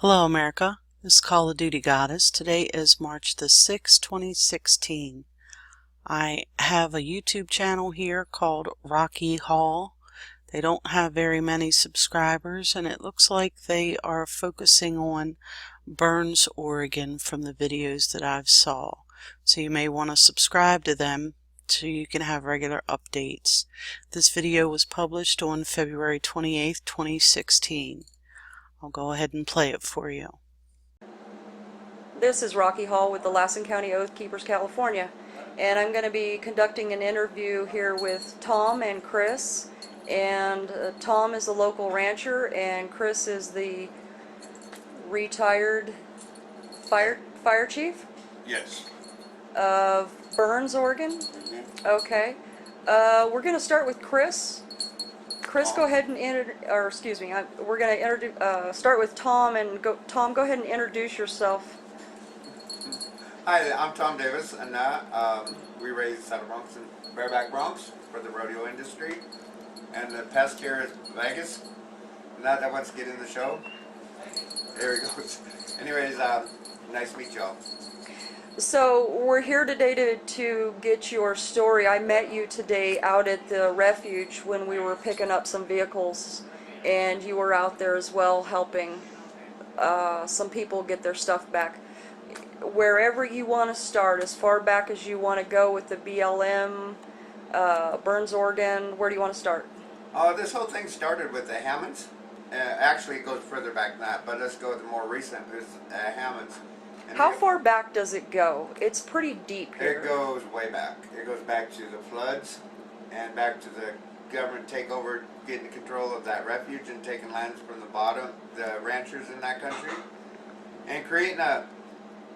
Hello America, this is Call of Duty Goddess. Today is March the 6th, 2016. I have a YouTube channel here called Rocky Hall. They don't have very many subscribers and it looks like they are focusing on Burns, Oregon from the videos that I've saw. So you may want to subscribe to them so you can have regular updates. This video was published on February 28th, 2016. I'll go ahead and play it for you. This is Rocky Hall with the Lassen County Oath Keepers, California, and I'm going to be conducting an interview here with Tom and Chris. And Tom is a local rancher, and Chris is the retired fire chief? Yes. Of Burns, Oregon? Okay. We're going to start with Chris. Chris, go ahead and we're going to start with Tom, and Tom, go ahead and introduce yourself. Hi, I'm Tom Davis, and we raise saddle broncs and bareback broncs for the rodeo industry. And the pest here is Vegas. Not that wants to get in the show. There he goes. Anyways, nice to meet y'all. So we're here today to get your story. I met you today out at the refuge when we were picking up some vehicles, and you were out there as well helping some people get their stuff back. Wherever you want to start, as far back as you want to go with the BLM, Burns, Oregon, where do you want to start? This whole thing started with the Hammonds. Actually, it goes further back than that, but let's go with the more recent. It was Hammonds. And How far back does it go? It's pretty deep here. It goes way back. It goes back to the floods and back to the government takeover, getting control of that refuge and taking lands from the bottom, the ranchers in that country, and creating a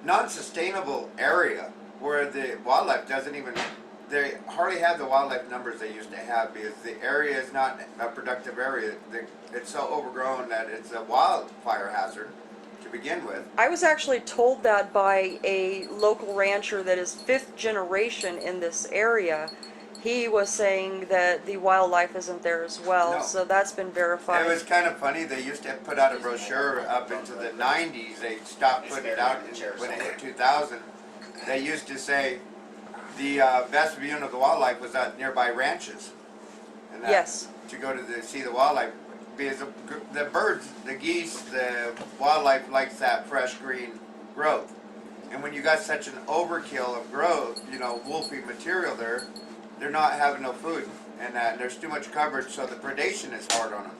non-sustainable area where the wildlife doesn't even, they hardly have the wildlife numbers they used to have because the area is not a productive area. It's so overgrown that it's a wildfire hazard to begin with. I was actually told that by a local rancher that is 5th generation in this area. He was saying that the wildlife isn't there as well, No. so that's been verified. It was kind of funny. They used to put out a brochure up into the 90s. They stopped putting it out when it hit 2000. They used to say the best viewing of the wildlife was at nearby ranches. And Yes. To go to see the wildlife. Because the birds, the geese, the wildlife likes that fresh green growth. And when you got such an overkill of growth, wolfy material there, they're not having no food. And there's too much coverage, so the predation is hard on them.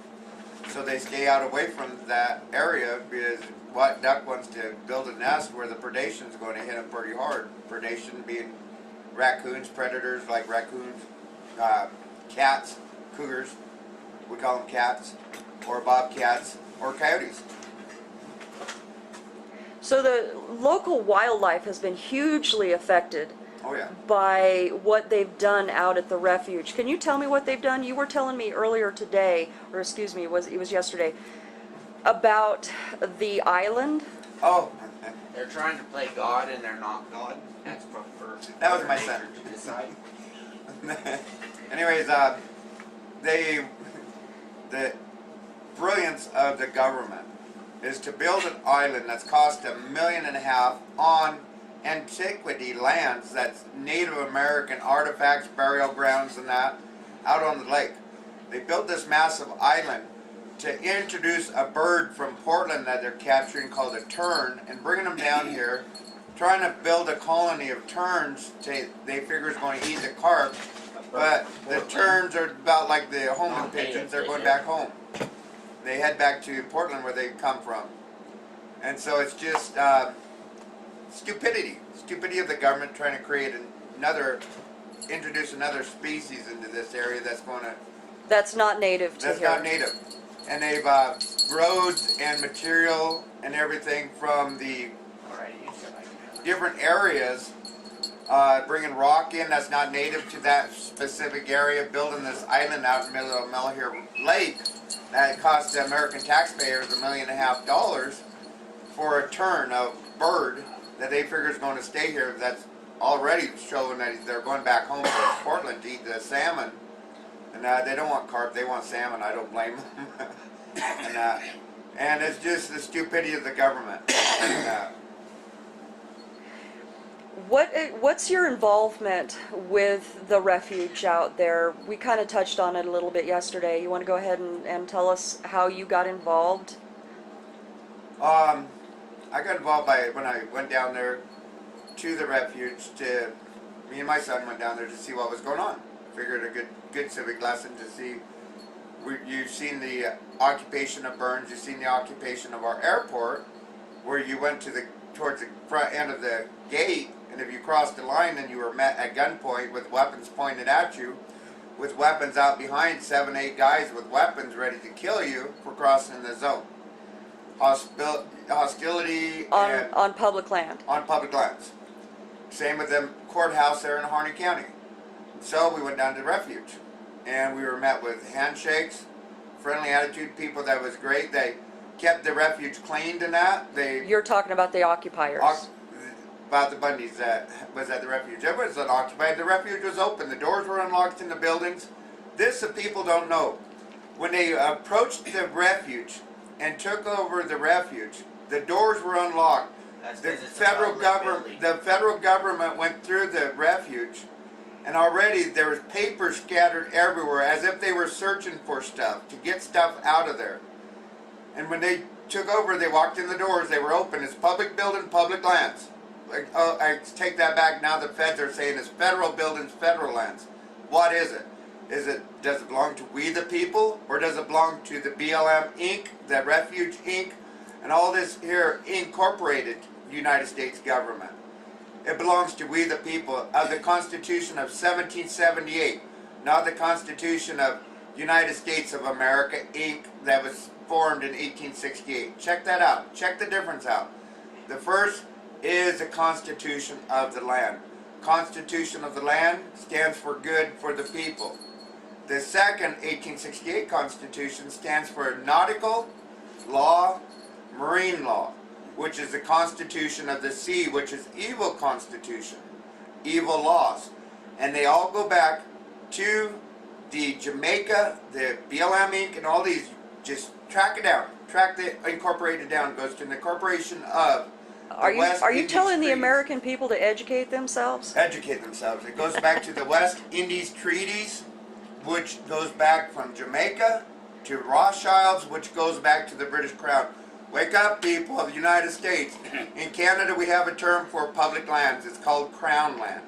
So they stay out away from that area because what duck wants to build a nest where the predation is going to hit them pretty hard. Predation being raccoons, predators like raccoons, cats, cougars, we call them cats, or bobcats, or coyotes. So the local wildlife has been hugely affected Oh yeah. by what they've done out at the refuge. Can you tell me what they've done? You were telling me earlier today, or excuse me, it was yesterday, about the island. Oh, They're trying to play God and they're not God. That's for that was my son. to decide. Anyways, the brilliance of the government is to build an island that's cost $1.5 million on antiquity lands, that's Native American artifacts, burial grounds and that, out on the lake. They built this massive island to introduce a bird from Portland that they're capturing called a tern and bringing them down here, trying to build a colony of terns they figure is going to eat the carp, but the terns are about like the homing pigeons, they're going back home. They head back to Portland where they come from. And so it's just stupidity of the government trying to create introduce another species into this area That's not native to that's here. not native. And they've roads and material and everything from the different areas, bringing rock in that's not native to that specific area, building this island out in the middle of Malheur Lake that cost the American taxpayers $1.5 million for a tern, a bird that they figure is going to stay here. That's already showing that they're going back home to Portland to eat the salmon. And they don't want carp, they want salmon. I don't blame them. And And it's just the stupidity of the government. And, What's your involvement with the refuge out there? We kind of touched on it a little bit yesterday. You want to go ahead and tell us how you got involved? I got involved when I went down there to the refuge. Me and my son went down there to see what was going on. Figured a good civic lesson to see. You've seen the occupation of Burns. You've seen the occupation of our airport, where you went towards the front end of the gate, and if you crossed the line, then you were met at gunpoint with weapons pointed at you, with weapons out behind, 7, 8 guys with weapons ready to kill you for crossing the zone. Hostility On public land. on public lands. Same with the courthouse there in Harney County. So we went down to the refuge, and we were met with handshakes, friendly attitude, people. That was great. They kept the refuge cleaned and that. You're talking about the occupiers. About the Bundys that was at the refuge. It wasn't occupied. The refuge was open. The doors were unlocked in the buildings. This the people don't know. When they approached the refuge and took over the refuge, the doors were unlocked. That's The 'cause it's a federal public government, building. the federal government went through the refuge, and already there was paper scattered everywhere, as if they were searching for stuff to get stuff out of there. And when they took over, they walked in the doors. They were open. It's public building, public lands. Like, oh, I take that back. Now the feds are saying it's federal buildings, federal lands. What is it? Does it belong to we the people, or does it belong to the BLM Inc., the Refuge Inc., and all this here incorporated United States government? It belongs to we the people of the Constitution of 1778, not the Constitution of United States of America Inc. that was formed in 1868. Check that out. Check the difference out. The first is the Constitution of the land. Constitution of the land stands for good for the people. The second 1868 Constitution stands for nautical law, marine law, which is the Constitution of the sea, which is evil constitution, evil laws. And they all go back to the Jamaica, the BLM Inc., and all these. Just track it down. Track the incorporated down. It goes to the incorporation of Are you West Indies telling the Treaties. American people to educate themselves? Educate themselves. It goes back to the West Indies treaties, which goes back from Jamaica to Rothschilds, which goes back to the British Crown. Wake up, people of the United States. In Canada, we have a term for public lands. It's called Crown land.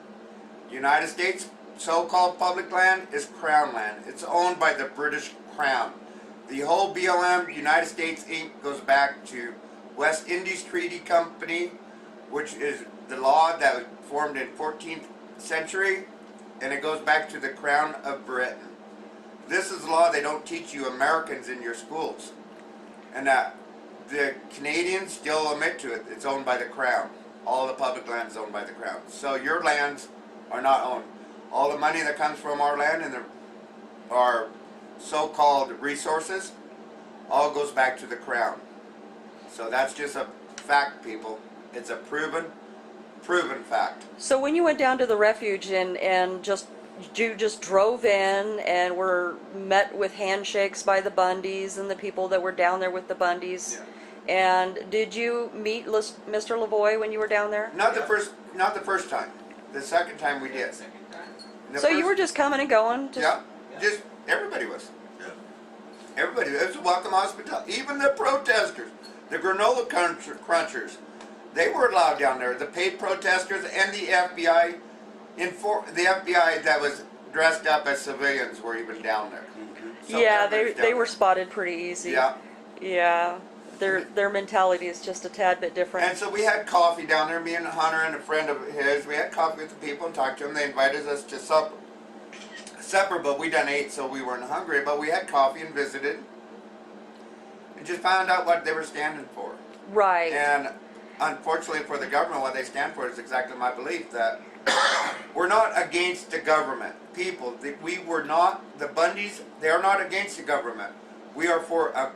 United States so-called public land is Crown land. It's owned by the British Crown. The whole BLM, United States Inc., goes back to West Indies Treaty Company, which is the law that was formed in 14th century, and it goes back to the Crown of Britain. This is the law they don't teach you Americans in your schools. And the Canadians still admit to it. It's owned by the Crown. All the public land is owned by the Crown. So your lands are not owned. All the money that comes from our land and our so-called resources all goes back to the Crown. So that's just a fact, people. It's a proven fact. So when you went down to the refuge and you just drove in and were met with handshakes by the Bundys and the people that were down there with the Bundys. Yeah. And did you meet Mr. Lavoie when you were down there? Not the first time. The second time we did. Second time. The So you first- were just coming and going? Yeah, just everybody was. Everybody. It was a welcome hospitality. Even the protesters, the granola crunchers, they were allowed down there. The paid protesters and the FBI, the FBI that was dressed up as civilians were even down there. So Yeah, everybody's they down were there. spotted pretty easy. Yeah. Yeah. Their mentality is just a tad bit different. And so we had coffee down there. Me and Hunter and a friend of his, we had coffee with the people and talked to them. They invited us to supper, but we done ate, so we weren't hungry. But we had coffee and visited, and just found out what they were standing for. Right. And unfortunately for the government, what they stand for is exactly my belief, that we're not against the government. People, we were not, the Bundys, they are not against the government. We are for a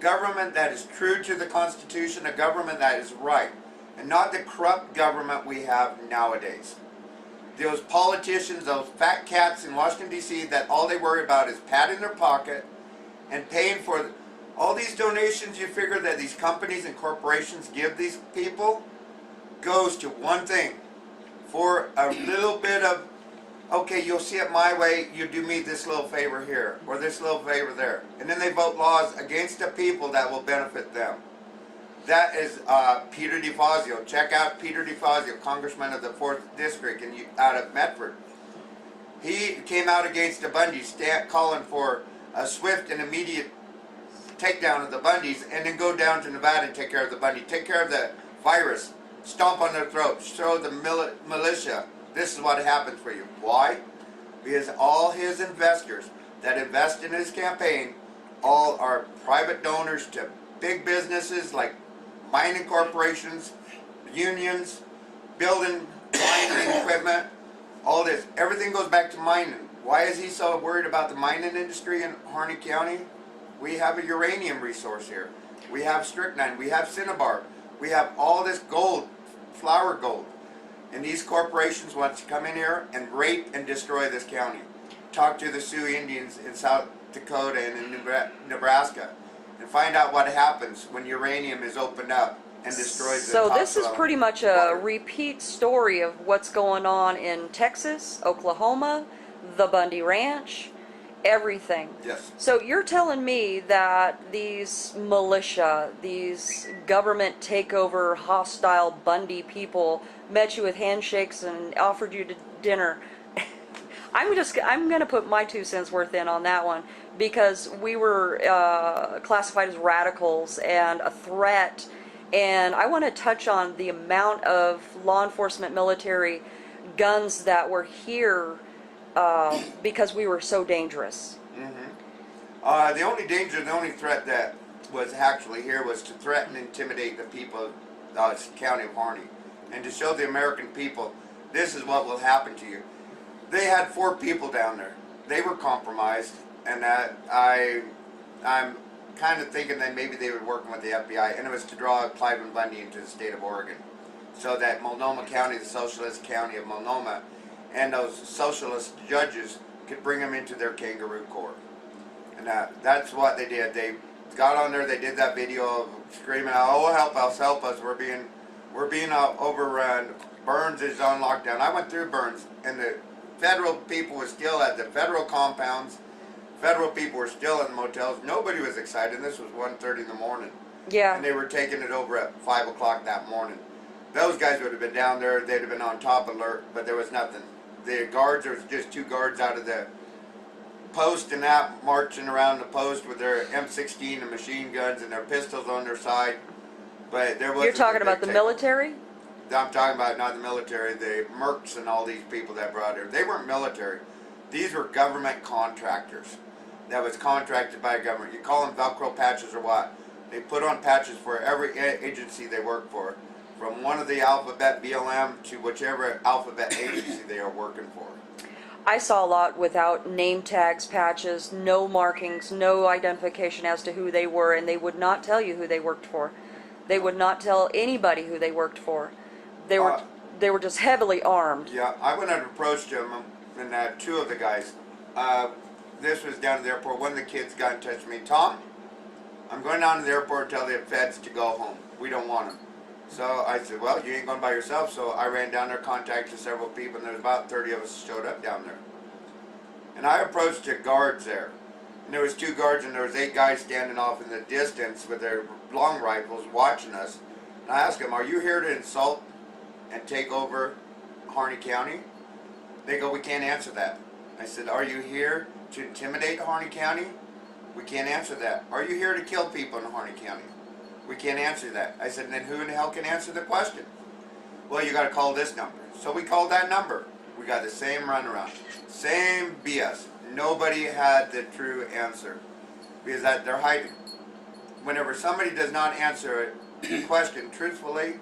government that is true to the Constitution, a government that is right, and not the corrupt government we have nowadays. Those politicians, those fat cats in Washington, D.C., that all they worry about is patting their pocket and paying for All these donations you figure that these companies and corporations give these people goes to one thing. For a little bit of, okay, you'll see it my way, you do me this little favor here, or this little favor there. And then they vote laws against the people that will benefit them. That is Peter DeFazio. Check out Peter DeFazio, Congressman of the 4th District out of Medford. He came out against the Bundys, calling for a swift and immediate takedown of the Bundys, and then go down to Nevada and take care of the Bundy. Take care of the virus. Stomp on their throats. Show the militia. This is what happens for you. Why? Because all his investors that invest in his campaign all are private donors to big businesses like mining corporations, unions, building mining equipment, all this. Everything goes back to mining. Why is he so worried about the mining industry in Harney County? We have a uranium resource here. We have strychnine. We have cinnabar. We have all this gold, flour gold. And these corporations want to come in here and rape and destroy this county. Talk to the Sioux Indians in South Dakota and in Nebraska and find out what happens when uranium is opened up and destroys the So this is topsoil pretty much and a water. repeat story of what's going on in Texas, Oklahoma, the Bundy Ranch, everything. Yes. So you're telling me that these militia, these government takeover, hostile Bundy people met you with handshakes and offered you to dinner. I'm gonna put my 2 cents worth in on that one, because we were classified as radicals and a threat. And I want to touch on the amount of law enforcement, military guns that were here because we were so dangerous. The only danger, the only threat that was actually here was to threaten and intimidate the people of the county of Harney, and to show the American people, this is what will happen to you. They had 4 people down there. They were compromised, and I'm kind of thinking that maybe they were working with the FBI, and it was to draw Cliven Bundy into the state of Oregon, so that Multnomah County, the socialist county of Multnomah, and those socialist judges could bring him into their kangaroo court. And that's what they did. They got on there. They did that video of screaming, "Oh, help us! Help us! We're being overrun. Burns is on lockdown." I went through Burns, and the federal people were still at the federal compounds. Federal people were still in the motels. Nobody was excited. And this was 1:30 in the morning, Yeah. and they were taking it over at 5 o'clock that morning. Those guys would have been down there. They'd have been on top alert, but there was nothing. The guards, there was just 2 guards out of the post and that, marching around the post with their M16 and machine guns and their pistols on their side. But there was. You're talking about the military? I'm talking about not the military, the mercs and all these people that brought here. They weren't military. These were government contractors that was contracted by a government. You call them Velcro patches or what? They put on patches for every agency they work for, from one of the alphabet BLM to whichever alphabet agency they are working for. I saw a lot without name tags, patches, no markings, no identification as to who they were, and they would not tell you who they worked for. They would not tell anybody who they worked for. They were just heavily armed. Yeah, I went and approached him, and 2 of the guys. This was down at the airport. One of the kids got in touch with me. "Tom, I'm going down to the airport and tell the feds to go home. We don't want them." So I said, "Well, you ain't going by yourself." So I ran down there, contacted several people, and there was about 30 of us showed up down there. And I approached the guards there. And there was 2 guards, and there was 8 guys standing off in the distance with their long rifles watching us. And I asked them, "Are you here to insult and take over Harney County?" They go, "We can't answer that." I said, "Are you here to intimidate Harney County?" "We can't answer that." "Are you here to kill people in Harney County?" "We can't answer that." I said, "Then who in the hell can answer the question?" "Well, you got to call this number." So we called that number. We got the same runaround, same BS. Nobody had the true answer, because that they're hiding. Whenever somebody does not answer a question truthfully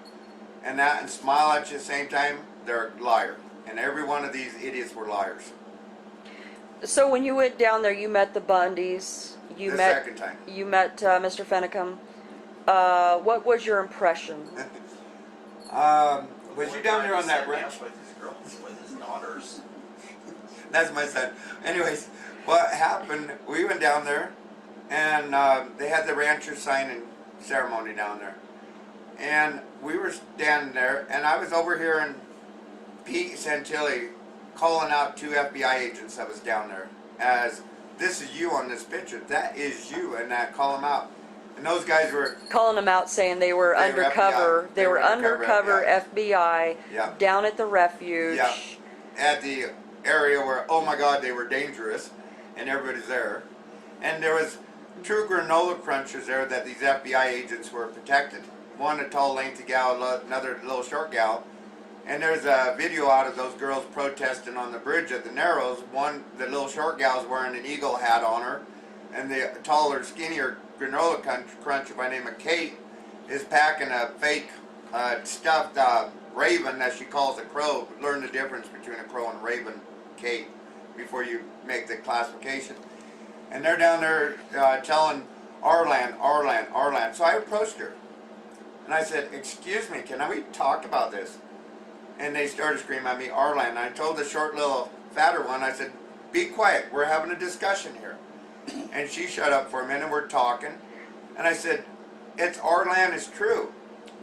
and smile at you at the same time, they're a liar. And every one of these idiots were liars. So when you went down there, you met the Bundys. You The met second time. You met Mr. Fennicum. What was your impression? Was you down there on that ranch? With his girls, with his daughters. That's my son. Anyways, what happened, we went down there, and they had the rancher signing ceremony down there. And we were standing there, and I was over here in Pete Santilli calling out 2 FBI agents that was down there as, this is you on this picture, that is you, and I call them out. And those guys were, Calling them out saying they were undercover. FBI. They were undercover FBI Yeah. down at the refuge. yeah, at the area where, oh my God, they were dangerous, and everybody's there. And there was 2 granola crunchers there that these FBI agents were protected. One a tall, lengthy gal, another little short gal. And there's a video out of those girls protesting on the bridge at the Narrows. One, the little short gal's wearing an eagle hat on her, and the taller, skinnier granola cruncher by the name of Kate is packing a fake stuffed raven that she calls a crow. Learn the difference between a crow and a raven, Kate, before you make the classification. And they're down there telling our land, our land, our land. So I approached her, and I said, excuse me, can we talk about this? And they started screaming at me, our land. And I told the short little fatter one, I said, be quiet, we're having a discussion here. And she shut up for a minute, we're talking. And I said, it's our land is true,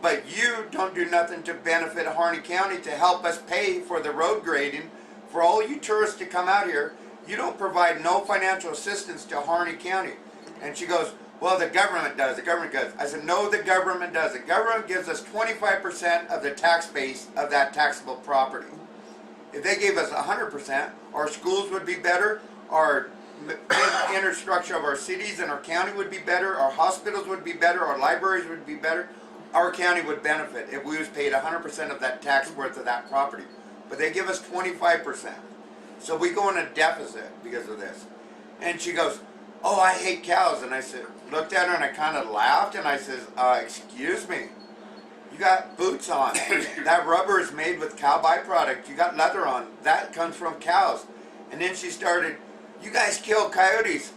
but you don't do nothing to benefit Harney County to help us pay for the road grading for all you tourists to come out here. You don't provide no financial assistance to Harney County. And she goes, well, the government does, the government does. I said, no, the government does. The government gives us 25% of the tax base of that taxable property. If they gave us 100%, our schools would be better, our infrastructure of our cities and our county would be better, our hospitals would be better, our libraries would be better. Our county would benefit if we was paid 100% of that tax worth of that property. But they give us 25%. So we go in a deficit because of this. And she goes, oh, I hate cows. And I said, looked at her and I kind of laughed and I says, excuse me, you got boots on. That rubber is made with cow byproduct. You got leather on. That comes from cows. And then she started, you guys kill coyotes.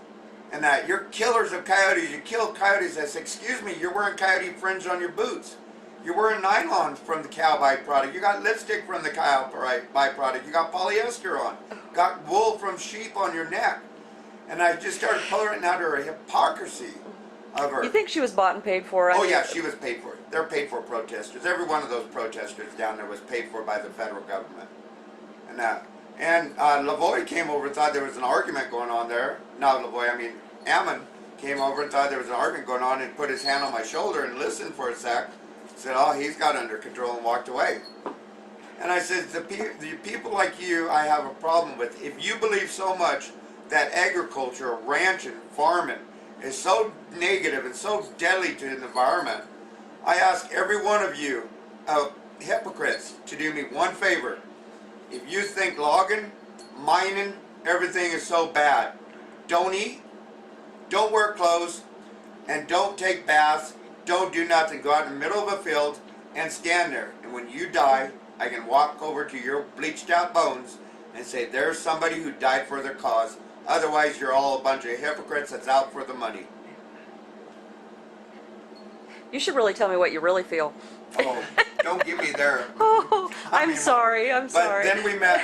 And that you're killers of coyotes. You kill coyotes. I said, excuse me, you're wearing coyote fringe on your boots. You're wearing nylon from the cow byproduct. You got lipstick from the cow byproduct. You got polyester on. Got wool from sheep on your neck. And I just started coloring out her hypocrisy of her. You think she was bought and paid for? Oh yeah, she was paid for. They're paid for protesters. Every one of those protesters down there was paid for by the federal government. And that. And Lavoie came over and thought there was an argument going on there. Not Lavoie, I mean Ammon came over and thought there was an argument going on and put his hand on my shoulder and listened for a sec. Said, oh, he's got under control, and walked away. And I said, the people like you I have a problem with. If you believe so much that agriculture, ranching, farming is so negative and so deadly to the environment, I ask every one of you hypocrites to do me one favor. If you think logging, mining, everything is so bad, don't eat, don't wear clothes, and don't take baths, don't do nothing. Go out in the middle of a field and stand there. And when you die, I can walk over to your bleached out bones and say, there's somebody who died for their cause. Otherwise, you're all a bunch of hypocrites that's out for the money. You should really tell me what you really feel. Oh, don't get me there. Oh, I'm mean, sorry. I'm But sorry. then we met.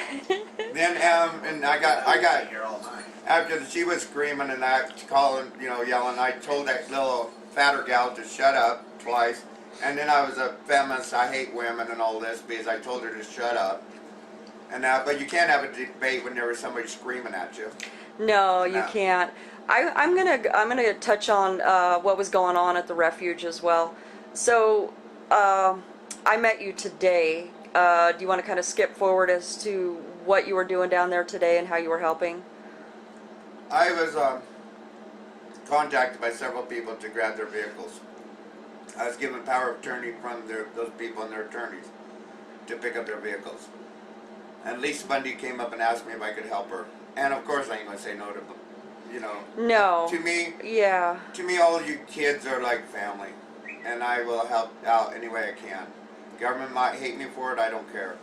Then and I got Here all night. after she was screaming and I calling, yelling. I told that little fatter gal to shut up twice. And then I was a feminist. I hate women and all this because I told her to shut up. And but you can't have a debate when there was somebody screaming at you. No, you No. can't. I'm gonna touch on what was going on at the refuge as well. So I met you today. Do you want to kind of skip forward as to what you were doing down there today and how you were helping? I was contacted by several people to grab their vehicles. I was given power of attorney from those people and their attorneys to pick up their vehicles. And Lisa Bundy came up and asked me if I could help her. And of course I ain't gonna say no to, No. To me, Yeah. all you kids are like family. And I will help out any way I can. Government might hate me for it, I don't care.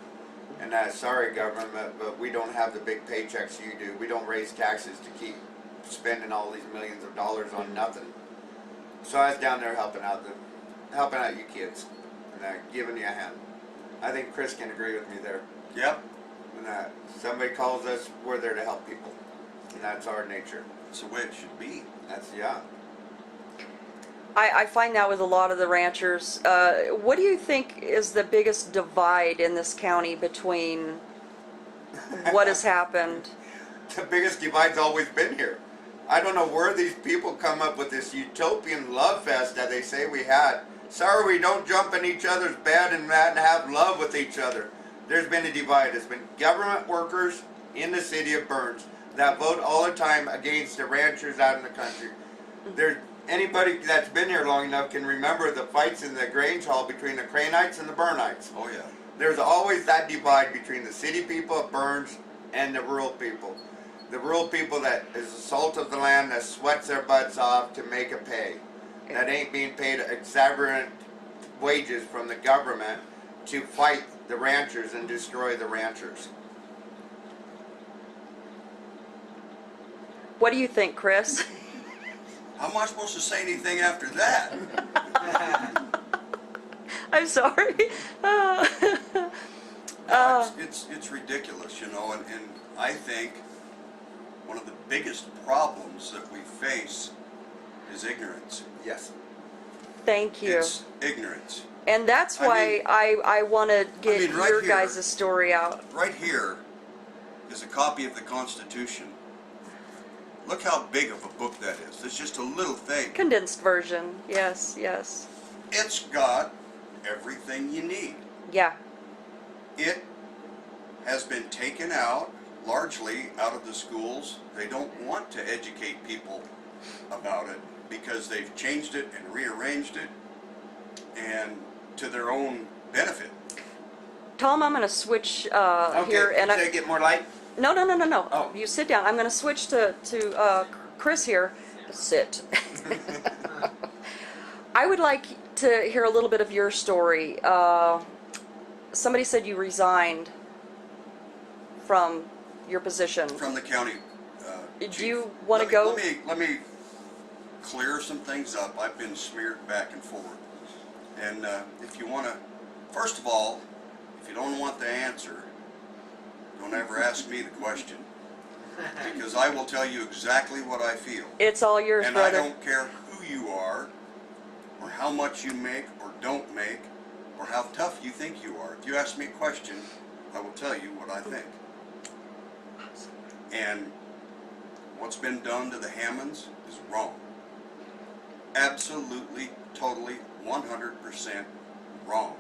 And sorry government, but we don't have the big paychecks you do. We don't raise taxes to keep spending all these millions of dollars on nothing. So I was down there helping out you kids and giving you a hand. I think Chris can agree with me there. Yep. And somebody calls us, we're there to help people. And that's our nature. It's the way it should be. That's, yeah. I find that with a lot of the ranchers. What do you think is the biggest divide in this county between what has happened? The biggest divide's always been here. I don't know where these people come up with this utopian love fest that they say we had. Sorry, we don't jump in each other's bed and have love with each other. There's been a divide. There's been government workers in the city of Burns that vote all the time against the ranchers out in the country. There's anybody that's been here long enough can remember the fights in the Grange Hall between the Cranites and the Burnites. Oh yeah. There's always that divide between the city people of Burns and the rural people. The rural people that is the salt of the land that sweats their butts off to make a pay. That ain't being paid exorbitant wages from the government to fight the ranchers and destroy the ranchers. What do you think, Chris? How am I supposed to say anything after that? I'm sorry. No, it's ridiculous, you know, and I think one of the biggest problems that we face is ignorance. Yes. Thank you. It's ignorance. And that's I why mean- I want to get mean, right your here- guys' story out. Right here is a copy of the Constitution. Look how big of a book that is. It's just a little thing. Condensed version. Yes, yes. It's got everything you need. Yeah. It has been taken out, largely out of the schools. They don't want to educate people about it because they've changed it and rearranged it and to their own benefit. Tom, I'm going to switch Okay. here. And Should I get more light? No. Oh. You sit down. I'm going to switch to Chris here. Sit. I would like to hear a little bit of your story. Somebody said you resigned from your position. From the county Do chief. you want to go? Let me clear some things up. I've been smeared back and forth. And if you want to, first of all, if you don't want the answer, don't ever ask me the question. Because I will tell you exactly what I feel. It's all yours, And brother. I don't care who you are, or how much you make or don't make, or how tough you think you are. If you ask me a question, I will tell you what I think. And what's been done to the Hammonds is wrong. Absolutely, totally, 100% wrong.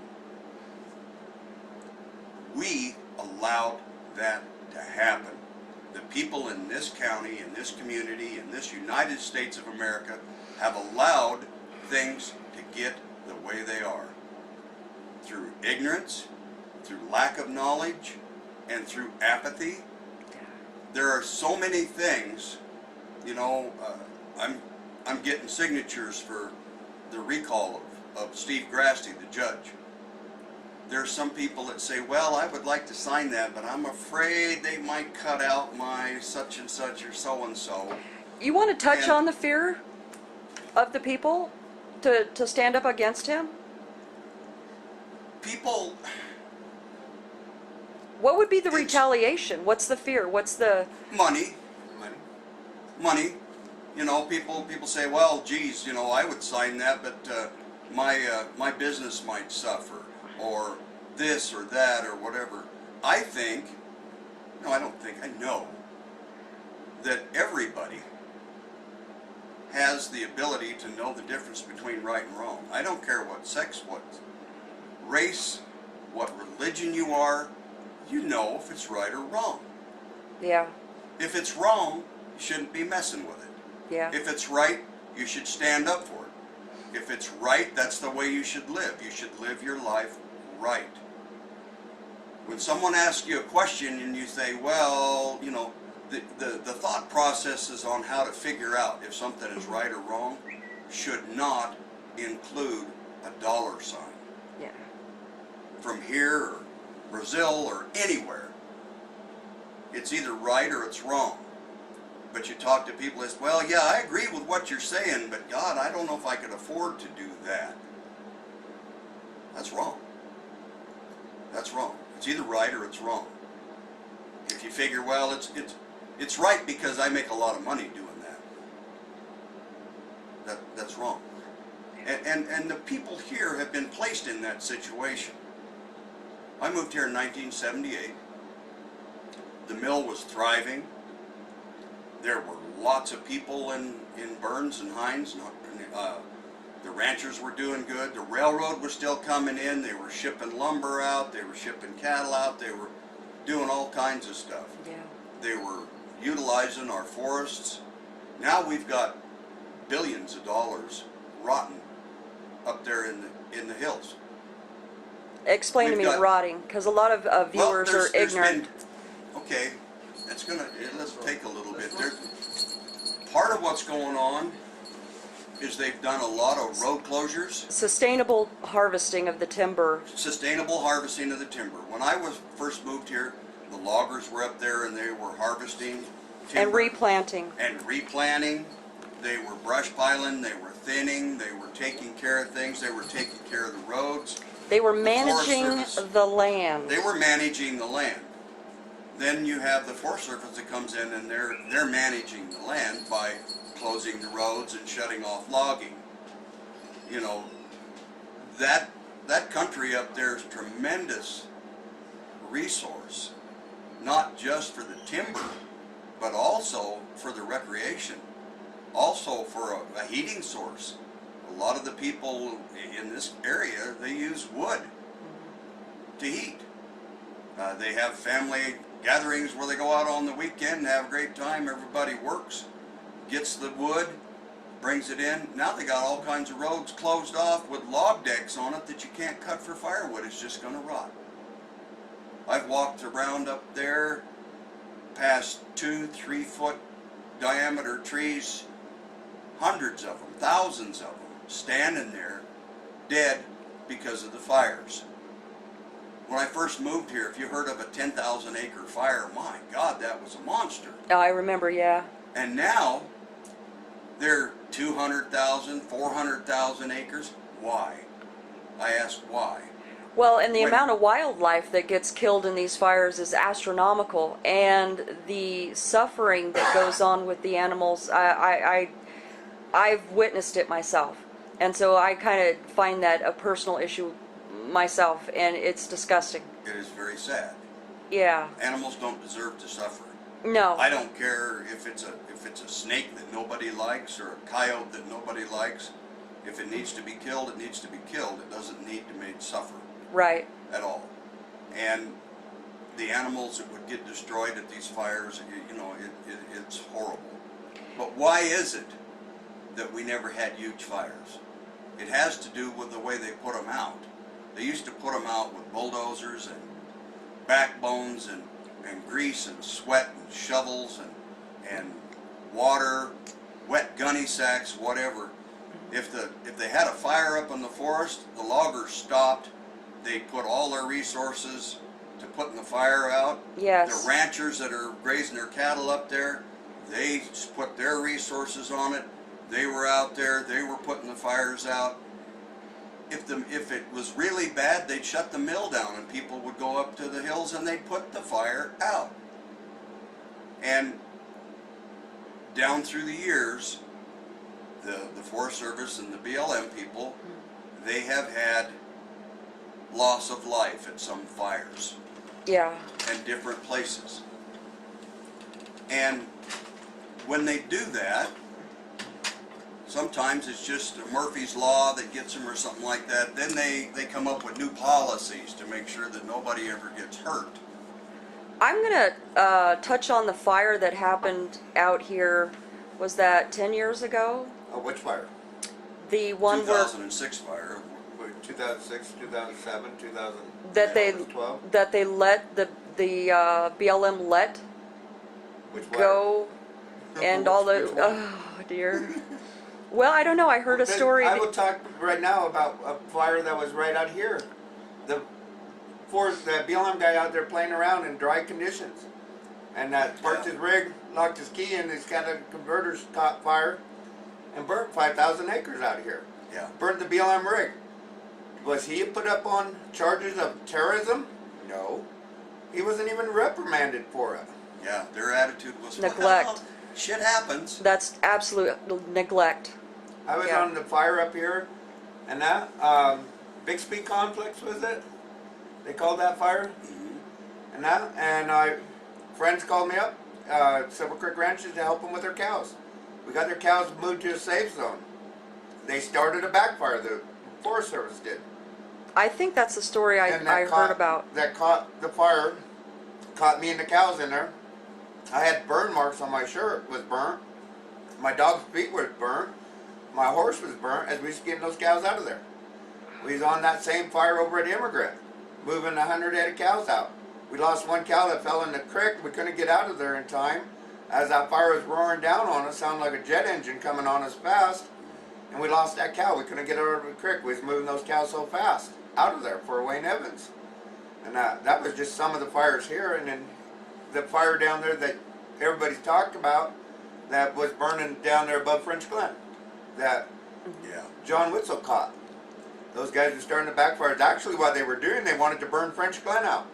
We allowed that to happen. The people in this county, in this community, in this United States of America have allowed things to get the way they are. Through ignorance, through lack of knowledge, and through apathy. There are so many things, you know, I'm getting signatures for the recall of Steve Grasty, the judge. There are some people that say, well, I would like to sign that, but I'm afraid they might cut out my such and such or so and so. You want to touch And- on the fear of the people to stand up against him? People, What would be the It's- retaliation? What's the fear? What's the... money, Money. you know, people say, well, geez, you know, I would sign that, but my business might suffer, or this or that or whatever. I think, no, I don't think, I know that everybody has the ability to know the difference between right and wrong. I don't care what sex, what race, what religion you are, you know if it's right or wrong. Yeah, If it's wrong, you shouldn't be messing with it. yeah. If it's right, you should stand up for it. If it's right, that's the way you should live. You should live your life right. When someone asks you a question and you say, well, you know, the thought processes on how to figure out if something is right or wrong should not include a dollar sign. Yeah. From here or Brazil or anywhere. It's either right or it's wrong. But you talk to people that say, well, yeah, I agree with what you're saying, but God, I don't know if I could afford to do that. That's wrong. That's wrong. It's either right or it's wrong. If you figure, well, it's right because I make a lot of money doing that. that's wrong. And the people here have been placed in that situation. I moved here in 1978. The mill was thriving. There were lots of people in Burns and Hines. The ranchers were doing good. The railroad was still coming in. They were shipping lumber out. They were shipping cattle out. They were doing all kinds of stuff. Yeah. They were utilizing our forests. Now we've got billions of dollars rotten up there in the hills. Explain to We've me got- rotting, because a lot of viewers are there's ignorant. Okay, let's take a little bit. Part of what's going on is they've done a lot of road closures, Sustainable harvesting of the timber. sustainable harvesting of the timber. When I was first moved here, the loggers were up there and they were harvesting timber. And replanting. And replanting. They were brush piling, they were thinning, they were taking care of things, they were taking care of the roads. They were Forest managing Service. the land. They were managing the land. Then you have the Forest Service that comes in and they're managing the land by closing the roads and shutting off logging. You know, that country up there is tremendous resource, not just for the timber, but also for the recreation, also for a heating source. A lot of the people in this area, they use wood to heat. They have family gatherings where they go out on the weekend and have a great time. Everybody works, gets the wood, brings it in. Now they got all kinds of roads closed off with log decks on it that you can't cut for firewood. It's just going to rot. I've walked around up there past 2-3 foot diameter trees, hundreds of them, thousands of them, standing there dead because of the fires. When I first moved here, if you heard of a 10,000 acre fire, my God, that was a monster. Oh, I remember, yeah. And now they're 200,000, 400,000 acres. Why? I ask why. Well, and the When- amount of wildlife that gets killed in these fires is astronomical, and the suffering that goes on with the animals, I've witnessed it myself, and so I kind of find that a personal issue myself, and it's disgusting. It is very sad. Yeah. Animals don't deserve to suffer. No. I don't care if it's a snake that nobody likes or a coyote that nobody likes. If it needs to be killed, it needs to be killed. It doesn't need to be made suffer Right. at all. And the animals that would get destroyed at these fires, you know, it's horrible. But why is it that we never had huge fires? It has to do with the way they put them out. They used to put them out with bulldozers and backbones and grease and sweat and shovels and water, wet gunny sacks, whatever. If they had a fire up in the forest, the loggers stopped. They put all their resources to putting the fire out. Yes. The ranchers that are grazing their cattle up there, they put their resources on it. They were out there. They were putting the fires out. If it was really bad, they'd shut the mill down and people would go up to the hills and they'd put the fire out. And down through the years, the Forest Service and the BLM people, they have had loss of life at some fires Yeah. and different places. And when they do that, sometimes it's just Murphy's Law that gets them or something like that. Then they come up with new policies to make sure that nobody ever gets hurt. I'm gonna touch on the fire that happened out here. Was that 10 years ago? Oh, which fire? The one where 2006 fire. 2006, 2007, 2000. that they 2012? that they let the BLM let Which fire? go, and all Which the one? oh dear. Well, I don't know. I heard a Then story. I will talk right now about a fire that was right out here. The BLM guy out there playing around in dry conditions, and parked his rig, locked his key in. He's got a converter's caught fire, and burnt 5,000 acres out here. Yeah. Burnt the BLM rig. Was he put up on charges of terrorism? No. He wasn't even reprimanded for it. Yeah, their attitude was Neglect. well, shit happens. That's absolute neglect. I was Yeah. on the fire up here, and that Bixby Complex was it? They called that fire, and friends called me up, Silver Creek Ranches, to help them with their cows. We got their cows moved to a safe zone. They started a backfire. The Forest Service did. I think that's the story And I heard about. That caught the fire, caught me and the cows in there. I had burn marks on my shirt, was burnt. My dog's feet were burnt. My horse was burnt as we was getting those cows out of there. We was on that same fire over at Immigrant, moving 100 head of cows out. We lost one cow that fell in the creek. We couldn't get out of there in time. As that fire was roaring down on us, sounded like a jet engine coming on us fast. And we lost that cow. We couldn't get her out of the creek. We was moving those cows so fast out of there for Wayne Evans. And that was just some of the fires here. And then the fire down there that everybody's talked about that was burning down there above French Glen that Yeah. John Witzel caught. Those guys were starting to backfire. It's actually what they were doing. They wanted to burn French Glen out.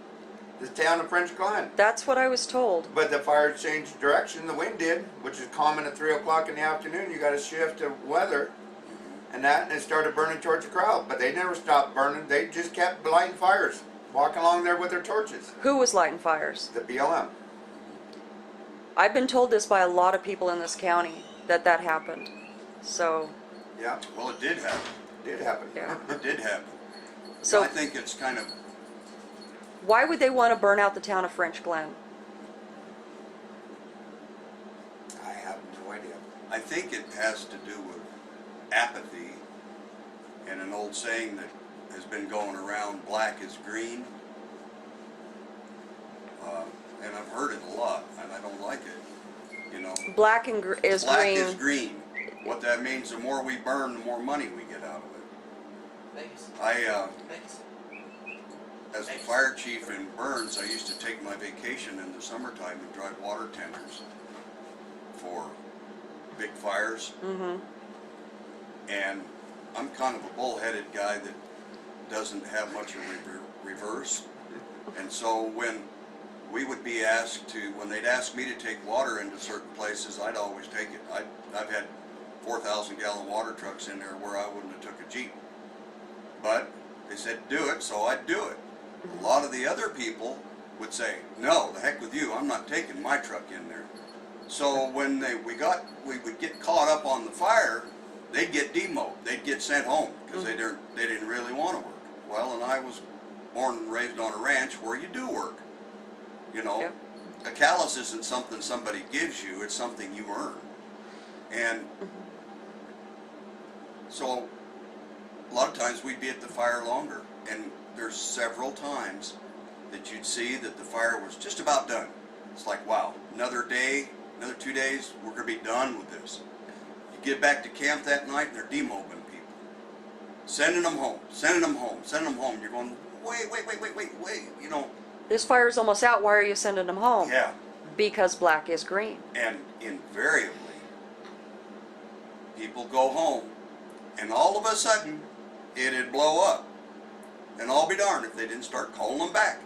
The town of French Glen. That's what I was told. But the fire changed direction. The wind did, which is common at 3 o'clock in the afternoon. You got a shift of weather. And it started burning towards the crowd. But they never stopped burning. They just kept lighting fires. Walking along there with their torches. Who was lighting fires? The BLM. I've been told this by a lot of people in this county that happened. So, Yeah, Well, it did happen. it did happen. yeah. It did happen. So I think it's kind of, why would they want to burn out the town of French Glen? I have no idea. I think it has to do with apathy and an old saying that has been going around, black is green. And I've heard it a lot, and I don't like it, you know. Black is Black green. is green. What that means, the more we burn, the more money we get out of it. Vegas. Vegas. As the fire chief in Burns, I used to take my vacation in the summertime and drive water tenders for big fires. Mm-hmm. And I'm kind of a bullheaded guy that doesn't have much of reverse. And so when we would be asked to, when they'd ask me to take water into certain places, I'd always take it. I've had 4,000 gallon water trucks in there where I wouldn't have took a Jeep. But they said do it, so I'd do it. A lot of the other people would say, no, the heck with you, I'm not taking my truck in there. So when we would get caught up on the fire, they'd get demoted, they'd get sent home because they didn't really want to work. Well, and I was born and raised on a ranch where you do work. You know, Yep. a callus isn't something somebody gives you, it's something you earn. And so a lot of times we'd be at the fire longer, and there's several times that you'd see that the fire was just about done. It's like, wow, another day, another 2 days, we're going to be done with this. You get back to camp that night, and they're demobbing people. Sending them home, sending them home, sending them home. You're going, wait, you know. This fire's almost out. Why are you sending them home? Yeah, Because black is green. and invariably, people go home, and all of a sudden, it'd blow up. And I'll be darned if they didn't start calling them back.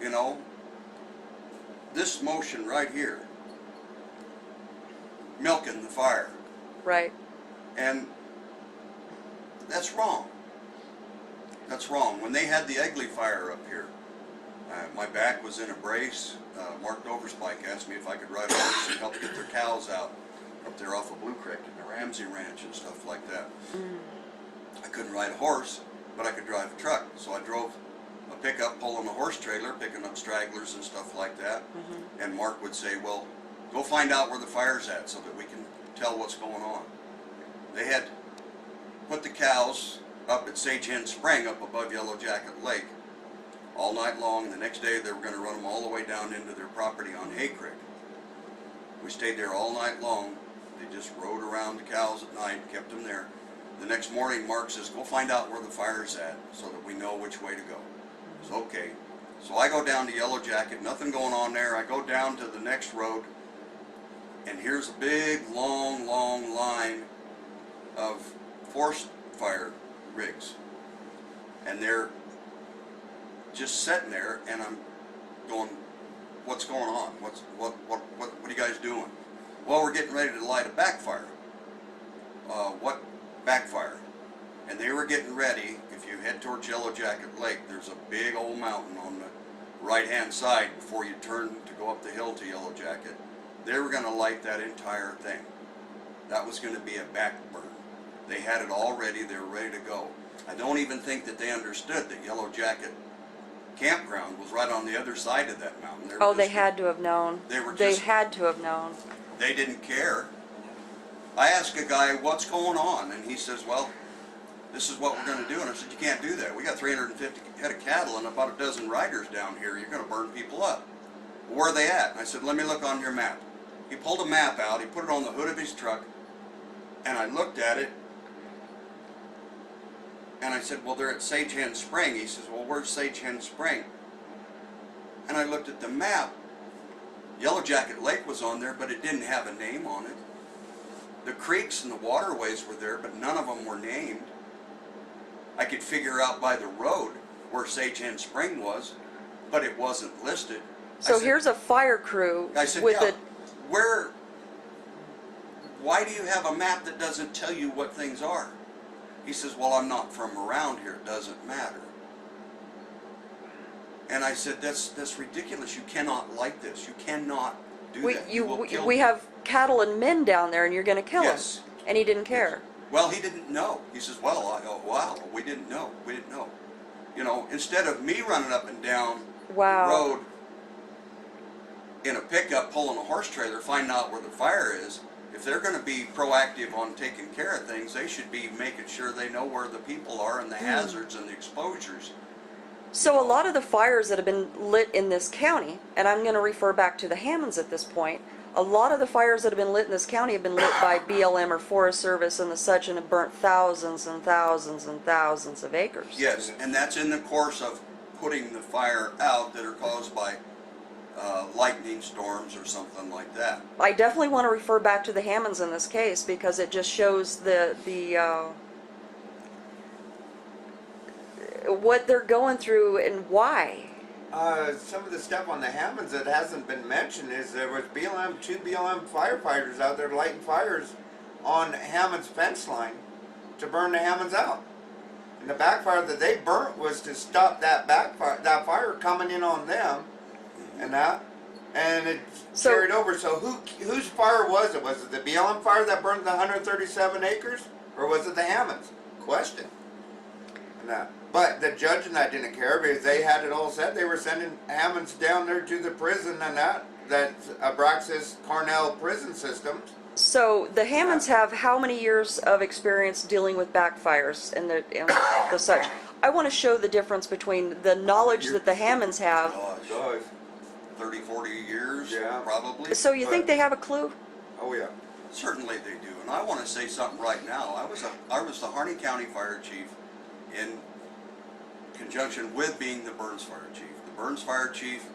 You know, this motion right here, milking the fire, Right. and that's wrong. That's wrong. When they had the Egley fire up here, my back was in a brace. Mark Overspike asked me if I could ride a horse and help get their cows out up there off of Blue Creek and the Ramsey Ranch and stuff like that. I couldn't ride a horse, but I could drive a truck. So I drove a pickup pulling a horse trailer, picking up stragglers and stuff like that. And Mark would say, well, go find out where the fire's at so that we can tell what's going on. They had put the cows up at Sage Hen Spring up above Yellow Jacket Lake all night long, and the next day they were going to run them all the way down into their property on Hay Creek. We stayed there all night long. They just rode around the cows at night, kept them there. The next morning, Mark says, go find out where the fire's at so that we know which way to go. So, okay. So I go down to Yellow Jacket, nothing going on there. I go down to the next road, and here's a big, long line of forest fire rigs. And they're just sitting there, and I'm going, what's going on? What are you guys doing? Well, we're getting ready to light a backfire. backfire. And they were getting ready. If you head towards Yellow Jacket Lake, there's a big old mountain on the right-hand side before you turn to go up the hill to Yellow Jacket. They were going to light that entire thing. That was going to be a backburn. They had it all ready. They were ready to go. I don't even think that they understood that Yellow Jacket campground was right on the other side of that mountain. Oh, they had to have known. They just- had to have known. They didn't care. I asked a guy, what's going on? And he says, well, this is what we're going to do. And I said, you can't do that. We got 350 head of cattle and about a dozen riders down here. You're going to burn people up. Well, where are they at? And I said, let me look on your map. He pulled a map out. He put it on the hood of his truck. And I looked at it. And I said, well, they're at Sage Hen Spring. He says, well, where's Sage Hen Spring? And I looked at the map. Yellow Jacket Lake was on there, but it didn't have a name on it. The creeks and the waterways were there, but none of them were named. I could figure out by the road where Sage Hen Spring was, but it wasn't listed. So I said- here's a fire crew I said, with yeah, why do you have a map that doesn't tell you what things are? He says, well, I'm not from around here. It doesn't matter. And I said, that's ridiculous. You cannot light this. You cannot do that. You will kill we people. have cattle and men down there, and you're going to kill Yes. them. And he didn't care. Well, he didn't know. He says, well, wow, we didn't know. We didn't know. You know, instead of me running up and down Wow. the road in a pickup pulling a horse trailer, finding out where the fire is, if they're going to be proactive on taking care of things, they should be making sure they know where the people are and the hazards and the exposures. So a lot of the fires that have been lit in this county, and I'm going to refer back to the Hammonds at this point, a lot of the fires that have been lit in this county have been lit by BLM or Forest Service and the such, and have burnt thousands and thousands and thousands of acres. Yes, and that's in the course of putting the fire out that are caused by lightning storms or something like that. I definitely want to refer back to the Hammonds in this case because it just shows what they're going through and why. Some of the stuff on the Hammonds that hasn't been mentioned is there was two BLM firefighters out there lighting fires on Hammond's fence line to burn the Hammonds out. And the backfire that they burnt was to stop that fire coming in on them, and it So- carried over. So whose fire was it? Was it the BLM fire that burned the 137 acres, or was it the Hammonds? Question. And that. But the judge and that didn't care because they had it all set. They were sending Hammonds down there to the prison and that's Abraxas Carnell prison systems. So the Hammonds have how many years of experience dealing with backfires and the such? I want to show the difference between the knowledge that the Hammonds have. Gosh, 30, 40 years, Yeah. probably. So you think they have a clue? Oh yeah. Certainly they do, and I want to say something right now. I was the Harney County Fire Chief in conjunction with being the Burns Fire Chief. The Burns Fire Chief,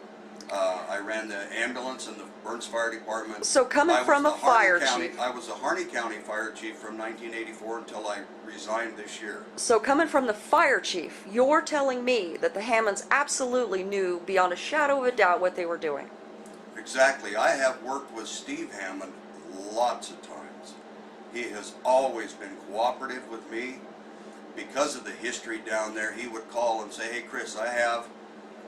I ran the ambulance and the Burns Fire Department. So coming I was from the a fire Harney chief- I was the Harney County Fire Chief from 1984 until I resigned this year. So coming from the fire chief, you're telling me that the Hammonds absolutely knew beyond a shadow of a doubt what they were doing. Exactly. I have worked with Steve Hammond lots of times. He has always been cooperative with me. Because of the history down there, he would call and say, hey Chris, I have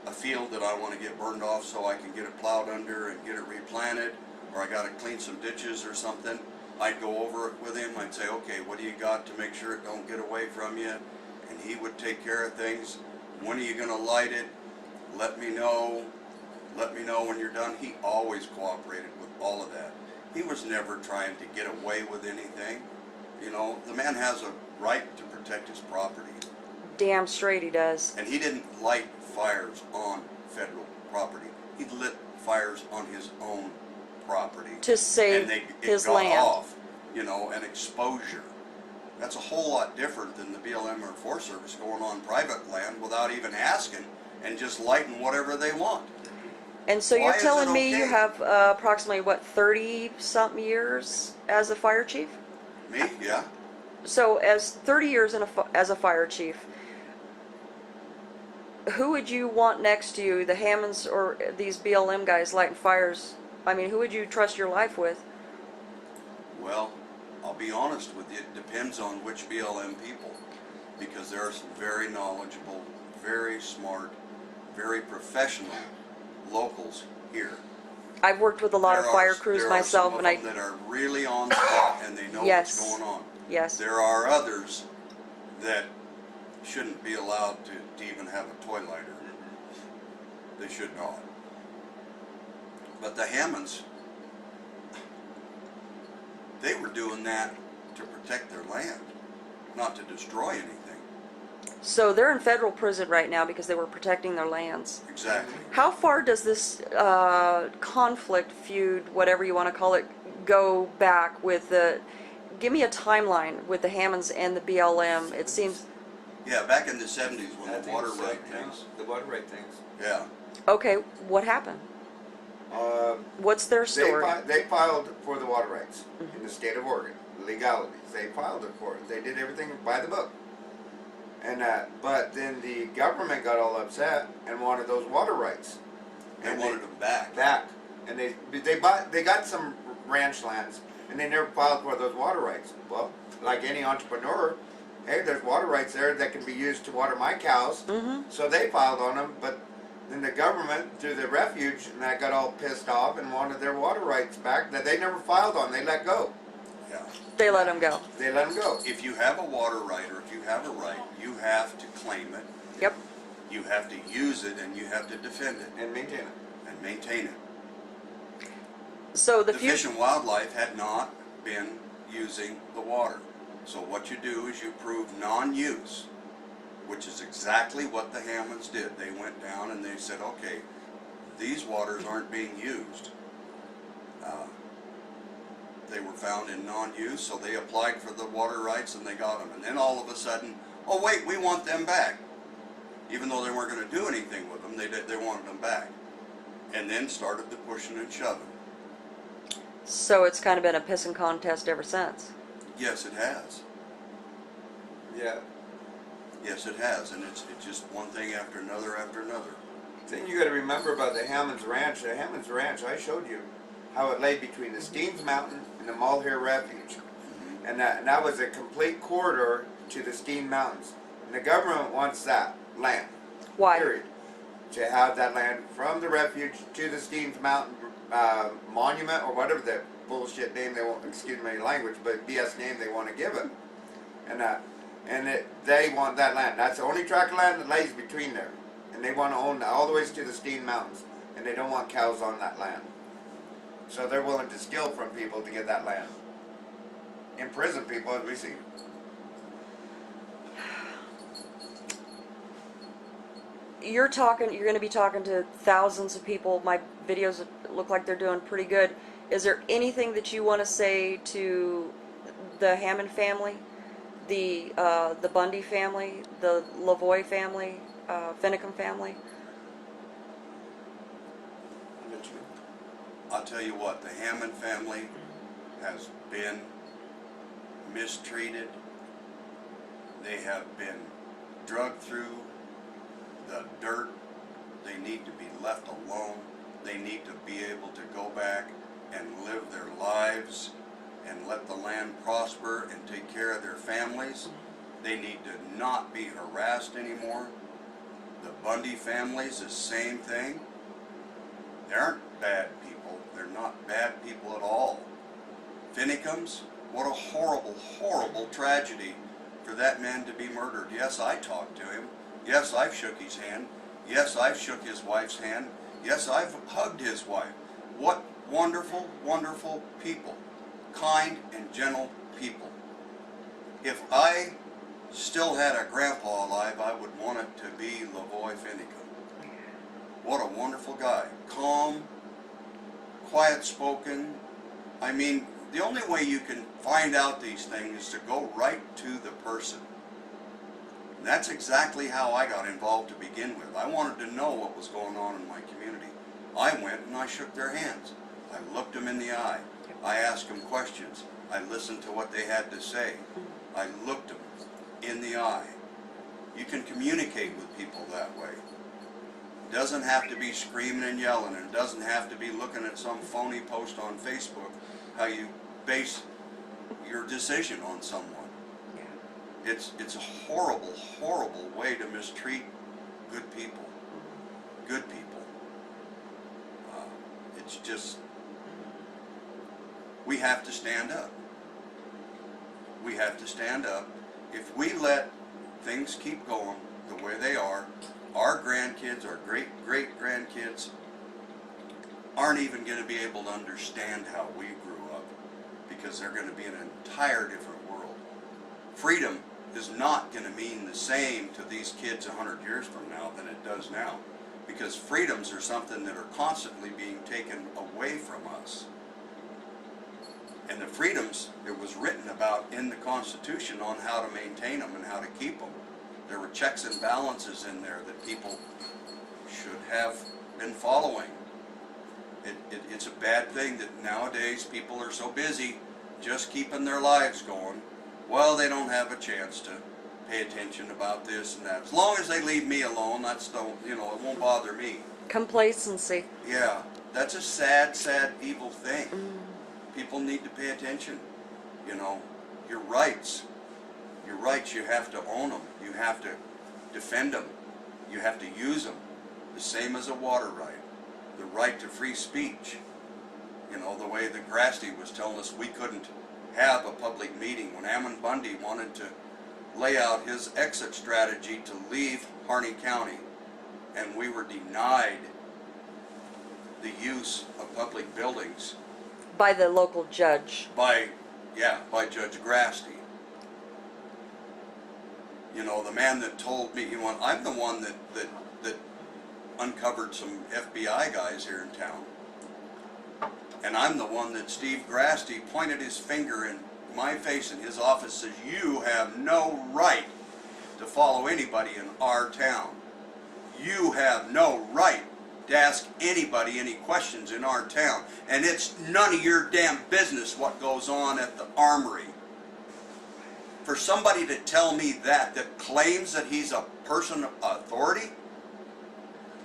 a field that I want to get burned off so I can get it plowed under and get it replanted, or I got to clean some ditches or something. I'd go over it with him. I'd say, okay, what do you got to make sure it don't get away from you? And he would take care of things. When are you going to light it? Let me know. Let me know when you're done. He always cooperated with all of that. He was never trying to get away with anything. You know, the man has a right to protect his property. Damn straight he does. And he didn't light fires on federal property. He lit fires on his own property. To save it his got land. off, you know, an exposure. That's a whole lot different than the BLM or Forest Service going on private land without even asking and just lighting whatever they want. And so Why you're is telling it me you okay? have approximately, what, 30-something years as a fire chief? Me? Yeah. So as 30 years as a fire chief, who would you want next to you, the Hammonds or these BLM guys lighting fires? I mean, who would you trust your life with? Well, I'll be honest with you, it depends on which BLM people, because there are some very knowledgeable, very smart, very professional locals here. I've worked with a lot of fire crews myself, and There are some of them that are really on spot and they know Yes. what's going on. yes, There are others that shouldn't be allowed to even have a toy lighter. They should not. But the Hammonds, they were doing that to protect their land, not to destroy anything. so they're in federal prison right now because they were protecting their lands. Exactly. How far does this conflict, feud, whatever you want to call it, go back with the? Give me a timeline with the Hammonds and the BLM. It seems Yeah, back in the 70s when I the think water so, right yeah. things. The water right things. Yeah. okay. What happened? What's their story? They filed for the water rights in the state of Oregon, legalities. They filed it for it. They did everything by the book. And but then the government got all upset and wanted those water rights. They And wanted them back. and they got some ranch lands and they never filed for those water rights. Well, like any entrepreneur, hey, there's water rights there that can be used to water my cows. So they filed on them, but then the government through the refuge and that got all pissed off and wanted their water rights back that they never filed on. They let go. Yeah. They let them go. They let them go. If you have a water right or if you have a right, you have to claim it, Yep. you have to use it, and you have to defend it And maintain it. and maintain it. So the The feud. Fish and Wildlife had not been using the water. So what you do is you prove non-use, which is exactly what the Hammonds did. They went down and they said, okay, these waters aren't being used. They were found in non-use, so they applied for the water rights and they got them. And then all of a sudden, oh wait, we want them back. Even though they weren't going to do anything with them, they wanted them back. And then started the pushing and shoving. So it's kind of been a pissing contest ever since. Yes, it has. Yeah. Yes, it has, and it's just one thing after another after another. Thing you got to remember about the Hammonds Ranch. The Hammonds Ranch, I showed you how it lay between the Steens Mountain and the Mulhere Refuge, and that was a complete corridor to the Steen Mountains. And the government wants that land. Why? Period. To have that land from the refuge to the Steens Mountain monument or whatever the bullshit name they want. Excuse my language, but BS name they want to give it. And they want that land. That's the only tract of land that lays between there. And they want to own all the way to the Steen Mountains. And they don't want cows on that land. So they're willing to steal from people to get that land. Imprison people, as we see. You're going to be talking to thousands of people. My videos look like they're doing pretty good. Is there anything that you want to say to the Hammond family, the Bundy family, the Lavoie family, Finicum family? I'll tell you what, the Hammond family has been mistreated. They have been drugged through the dirt. They need to be left alone. They need to be able to go back and live their lives and let the land prosper and take care of their families. They need to not be harassed anymore. The Bundy families, the same thing. They aren't bad people. They're not bad people at all. Finicums, what a horrible, horrible tragedy for that man to be murdered. Yes, I talked to him. Yes, I've shook his hand. Yes, I've shook his wife's hand. Yes, I've hugged his wife. What wonderful, wonderful people. Kind and gentle people. If I still had a grandpa alive, I would want it to be Lavoie Finicum. What a wonderful guy. Calm, quiet-spoken. I mean, the only way you can find out these things is to go right to the person. And that's exactly how I got involved to begin with. I wanted to know what was going on in my community. I went and I shook their hands. I looked them in the eye. I asked them questions. I listened to what they had to say. I looked them in the eye. You can communicate with people that way. It doesn't have to be screaming and yelling, and it doesn't have to be looking at some phony post on Facebook how you base your decision on someone. Yeah. It's a horrible, horrible way to mistreat good people. Good people. It's just, we have to stand up. We have to stand up. If we let things keep going the way they are, our grandkids, our great-great-grandkids aren't even going to be able to understand how we grew up, because they're going to be in an entire different world. Freedom is not going to mean the same to these kids 100 years from now than it does now, because freedoms are something that are constantly being taken away from us. And the freedoms, it was written about in the Constitution on how to maintain them and how to keep them. There were checks and balances in there that people should have been following. It's a bad thing that nowadays people are so busy just keeping their lives going. Well, they don't have a chance to pay attention about this and that. As long as they leave me alone, it won't bother me. Complacency. Yeah, that's a sad, sad, evil thing. People need to pay attention. Your rights. Your rights, you have to own them. You have to defend them. You have to use them. The same as a water right. The right to free speech. The way that Grasty was telling us we couldn't have a public meeting when Ammon Bundy wanted to lay out his exit strategy to leave Harney County, and we were denied the use of public buildings By the local judge. by Judge Grasty. The man that told me, I'm the one that uncovered some FBI guys here in town. And I'm the one that Steve Grasty pointed his finger in my face in his office, says, you have no right to follow anybody in our town. You have no right to ask anybody any questions in our town. And it's none of your damn business what goes on at the armory. For somebody to tell me that claims that he's a person of authority,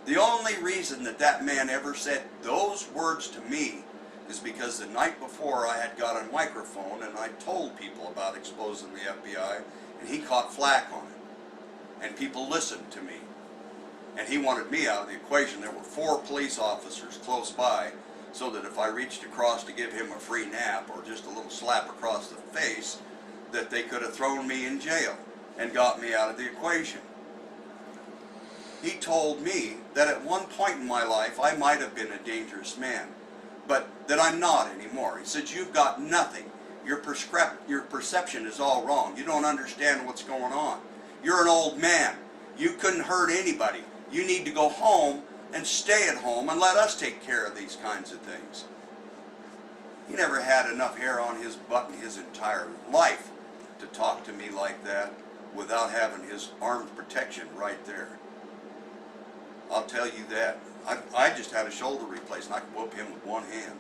the only reason that man ever said those words to me is because the night before I had got a microphone and I told people about exposing the FBI, and he caught flack on it. And people listened to me. And he wanted me out of the equation. There were 4 police officers close by, so that if I reached across to give him a free nap or just a little slap across the face, that they could have thrown me in jail and got me out of the equation. He told me that at one point in my life I might have been a dangerous man, but that I'm not anymore. He said, you've got nothing. Your perception is all wrong. You don't understand what's going on. You're an old man. You couldn't hurt anybody. You need to go home and stay at home and let us take care of these kinds of things. He never had enough hair on his butt in his entire life to talk to me like that without having his armed protection right there. I'll tell you that. I just had a shoulder replaced and I could whoop him with one hand.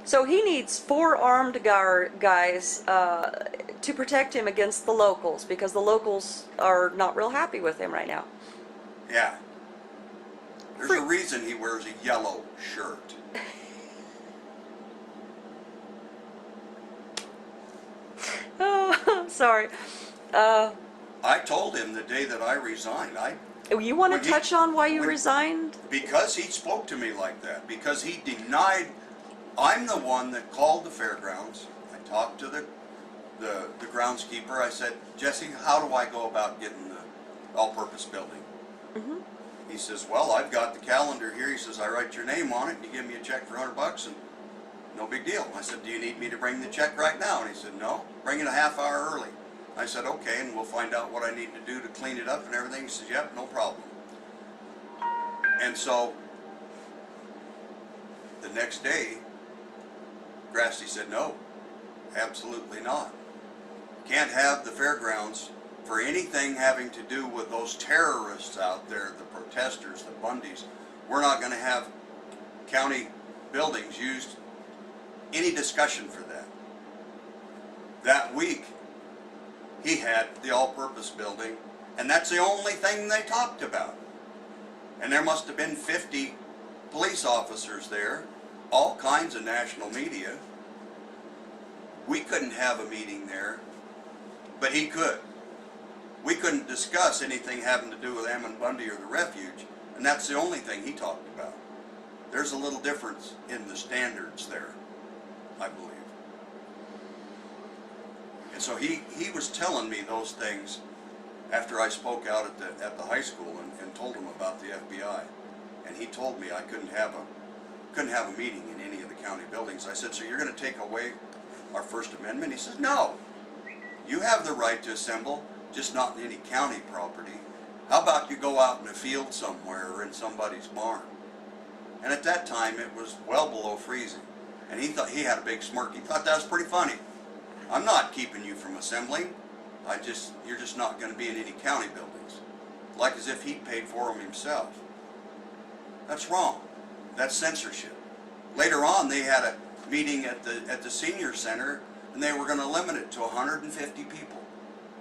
So he needs 4 armed guys to protect him against the locals, because the locals are not real happy with him right now. Yeah. There's a reason he wears a yellow shirt. Oh, sorry. I told him the day that I resigned, You want When to he- touch on why you when- resigned? because he spoke to me like that, because he denied. I'm the one that called the fairgrounds. I talked to the groundskeeper. I said, Jesse, how do I go about getting the all-purpose building? Mm-hmm. He says, well, I've got the calendar here. He says, I write your name on it, and you give me a check for $100, and no big deal. I said, do you need me to bring the check right now? And he said, no, bring it a half hour early. I said, okay, and we'll find out what I need to do to clean it up and everything. He said, yep, no problem. And so, the next day, Grasty said, no, absolutely not. Can't have the fairgrounds for anything having to do with those terrorists out there, the protesters, the Bundys. We're not going to have county buildings used, any discussion for that. That week, he had the all-purpose building, and that's the only thing they talked about. And there must have been 50 police officers there, all kinds of national media. We couldn't have a meeting there, but he could. We couldn't discuss anything having to do with Ammon Bundy or the refuge, and that's the only thing he talked about. There's a little difference in the standards there, I believe. And so he was telling me those things after I spoke out at the high school and told him about the FBI. And he told me I couldn't have a meeting in any of the county buildings. I said, so you're going to take away our First Amendment? He says, no. You have the right to assemble, just not in any county property. How about you go out in a field somewhere or in somebody's barn? And at that time it was well below freezing. And he thought, he had a big smirk. He thought that was pretty funny. I'm not keeping you from assembling. You're just not going to be in any county buildings. Like as if he paid for them himself. That's wrong. That's censorship. Later on, they had a meeting at the senior center, and they were going to limit it to 150 people,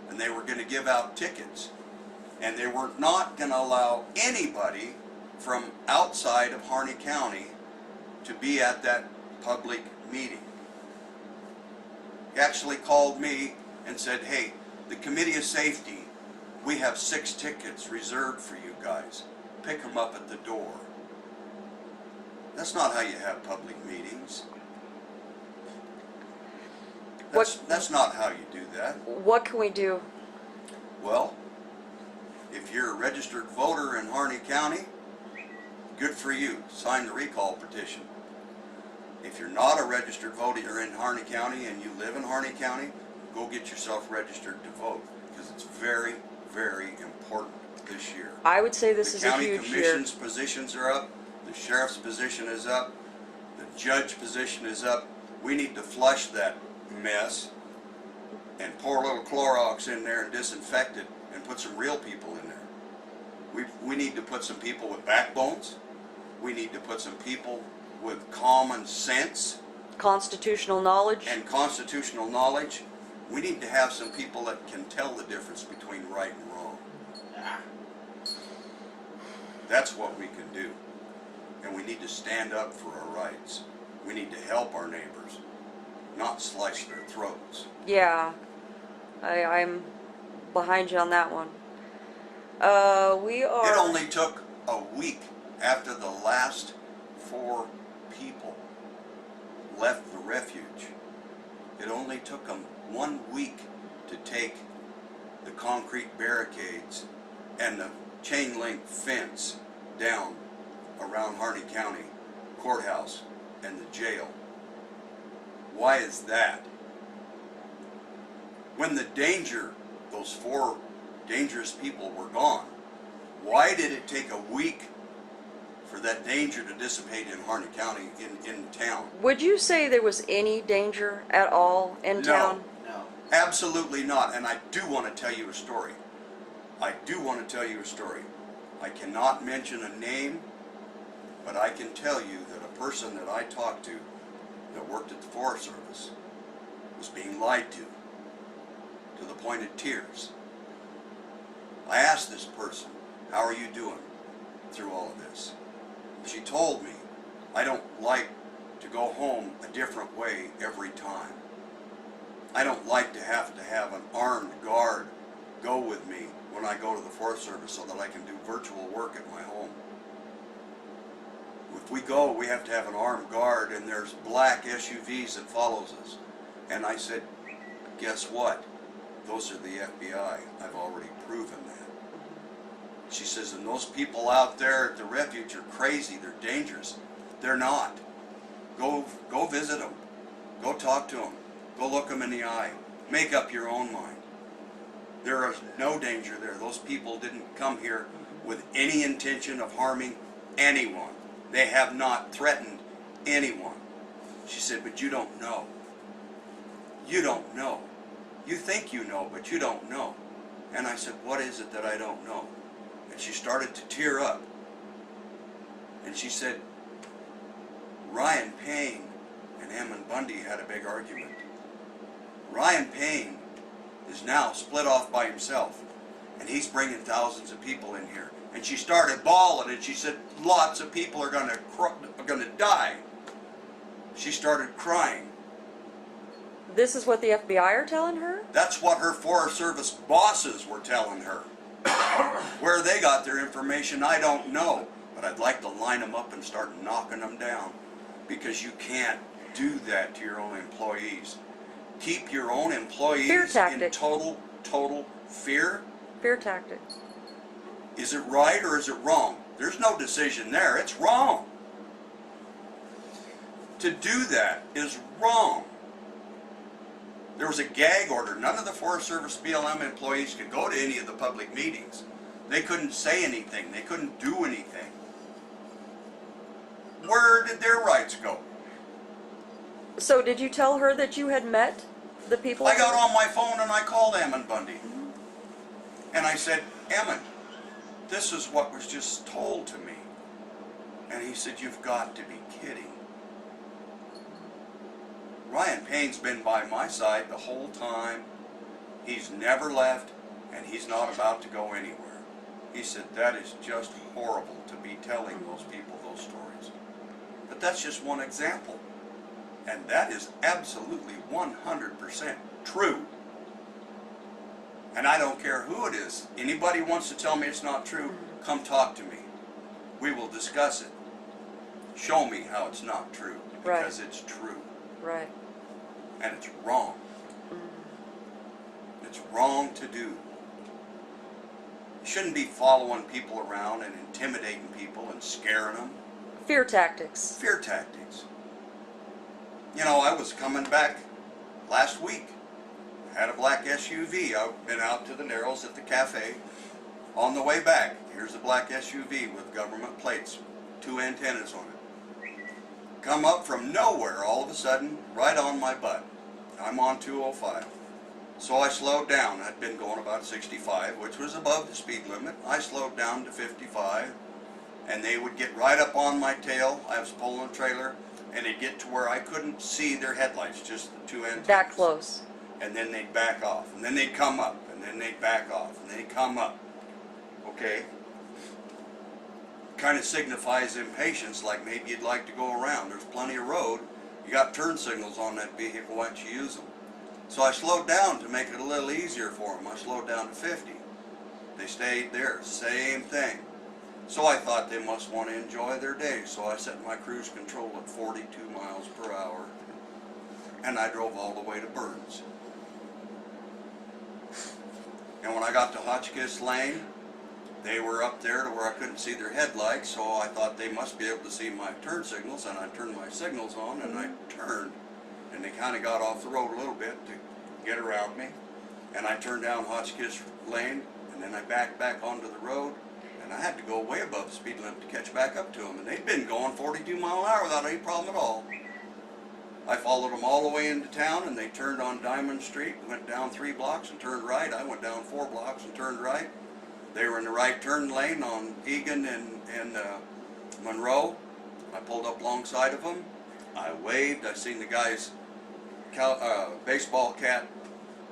and they were going to give out tickets, and they were not going to allow anybody from outside of Harney County to be at that public meeting. He actually called me and said, hey, the Committee of Safety, we have 6 tickets reserved for you guys. Pick them up at the door. That's not how you have public meetings. That's not how you do that. What can we do? Well, if you're a registered voter in Harney County, good for you. Sign the recall petition. If you're not a registered voter in Harney County and you live in Harney County, go get yourself registered to vote, because it's very, very important this year. I would say this is a The huge county year. commission's positions are up, the sheriff's position is up, the judge position is up. We need to flush that mess and pour a little Clorox in there and disinfect it and put some real people in there. We need to put some people with backbones. We need to put some people with common sense Constitutional knowledge. and constitutional knowledge. We need to have some people that can tell the difference between right and wrong. That's what we can do. And we need to stand up for our rights. We need to help our neighbors, not slice their throats. Yeah, I'm behind you on that one. We are. It only took a week after the last 4 people left the refuge. It only took them 1 week to take the concrete barricades and the chain link fence down around Harney County courthouse and the jail. Why is that? When the danger, those 4 dangerous people were gone, why did it take a week for that danger to dissipate in Harney County, in town? Would you say there was any danger at all in town? No. Absolutely not. And I do want to tell you a story. I cannot mention a name, but I can tell you that a person that I talked to that worked at the Forest Service was being lied to the point of tears. I asked this person, how are you doing through all of this? She told me, I don't like to go home a different way every time. I don't like to have an armed guard go with me when I go to the Forest Service so that I can do virtual work at my home. If we go, we have to have an armed guard, and there's black SUVs that follows us. And I said, guess what? Those are the FBI. I've already proven that. She says, and those people out there at the refuge are crazy. They're dangerous. They're not. Go visit them. Go talk to them. Go look them in the eye. Make up your own mind. There is no danger there. Those people didn't come here with any intention of harming anyone. They have not threatened anyone. She said, but you don't know. You don't know. You think you know, but you don't know. And I said, what is it that I don't know? And she started to tear up. And she said, Ryan Payne and Ammon Bundy had a big argument. Ryan Payne is now split off by himself, and he's bringing thousands of people in here. And she started bawling, and she said, lots of people are going to die. She started crying. This is what the FBI are telling her? That's what her Forest Service bosses were telling her. Where they got their information, I don't know. But I'd like to line them up and start knocking them down. Because you can't do that to your own employees. Keep your own employees Fear in tactic. total fear. Fear tactics. Is it right or is it wrong? There's no decision there. It's wrong. To do that is wrong. There was a gag order. None of the Forest Service BLM employees could go to any of the public meetings. They couldn't say anything. They couldn't do anything. Where did their rights go? So did you tell her that you had met the people? I got on my phone and I called Ammon Bundy. And I said, Ammon, this is what was just told to me. And he said, you've got to be kidding. Ryan Payne's been by my side the whole time. He's never left, and he's not about to go anywhere. He said, that is just horrible to be telling those people those stories. But that's just one example. And that is absolutely 100% true. And I don't care who it is. Anybody wants to tell me it's not true, come talk to me. We will discuss it. Show me how it's not true. Because it's true. Right. And it's wrong. It's wrong to do. You shouldn't be following people around and intimidating people and scaring them. Fear tactics. Fear tactics. You know, I was coming back last week. I had a black SUV. I've been out to the Narrows at the cafe. On the way back, here's a black SUV with government plates, 2 antennas on it. Come up from nowhere all of a sudden, right on my butt. I'm on 205. So I slowed down. I'd been going about 65, which was above the speed limit. I slowed down to 55, and they would get right up on my tail. I was pulling a trailer, and they'd get to where I couldn't see their headlights, just the 2 antennas. That close. And then they'd back off, and then they'd come up, and then they'd back off, and then they'd come up. Okay? Kind of signifies impatience, like maybe you'd like to go around. There's plenty of road. You got turn signals on that vehicle once you use them. So I slowed down to make it a little easier for them. I slowed down to 50. They stayed there, same thing. So I thought they must want to enjoy their day. So I set my cruise control at 42 miles per hour. And I drove all the way to Burns. And when I got to Hotchkiss Lane, they were up there to where I couldn't see their headlights, so I thought they must be able to see my turn signals, and I turned my signals on, and I turned. And they kind of got off the road a little bit to get around me. And I turned down Hotchkiss Lane, and then I backed back onto the road, and I had to go way above the speed limit to catch back up to them. And they'd been going 42 miles an hour without any problem at all. I followed them all the way into town, and they turned on Diamond Street, went down 3 blocks and turned right. I went down 4 blocks and turned right. They were in the right turn lane on Egan and Monroe. I pulled up alongside of them. I waved. I seen the guy's baseball cap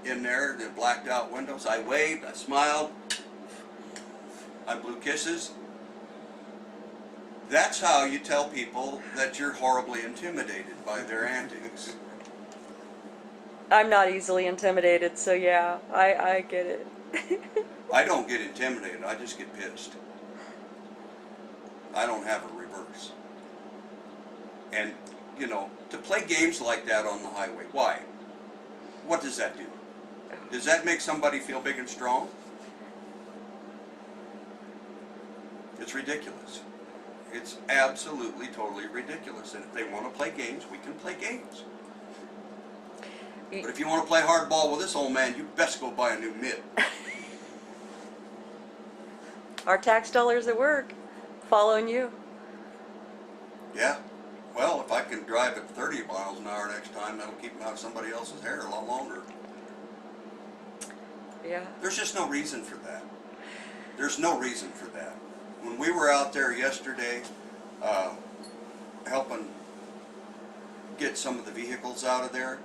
in there, the blacked out windows. I waved. I smiled. I blew kisses. That's how you tell people that you're horribly intimidated by their antics. I'm not easily intimidated, so yeah, I get it. I don't get intimidated, I just get pissed. I don't have a reverse. And, you know, to play games like that on the highway, why? What does that do? Does that make somebody feel big and strong? It's ridiculous. It's absolutely, totally ridiculous. And if they want to play games, we can play games. But if you want to play hardball with this old man, you best go buy a new mitt. Our tax dollars at work, following you. Yeah. Well, if I can drive at 30 miles an hour next time, that'll keep me out of somebody else's hair a lot longer. Yeah. There's just no reason for that. There's no reason for that. When we were out there yesterday, helping get some of the vehicles out of there,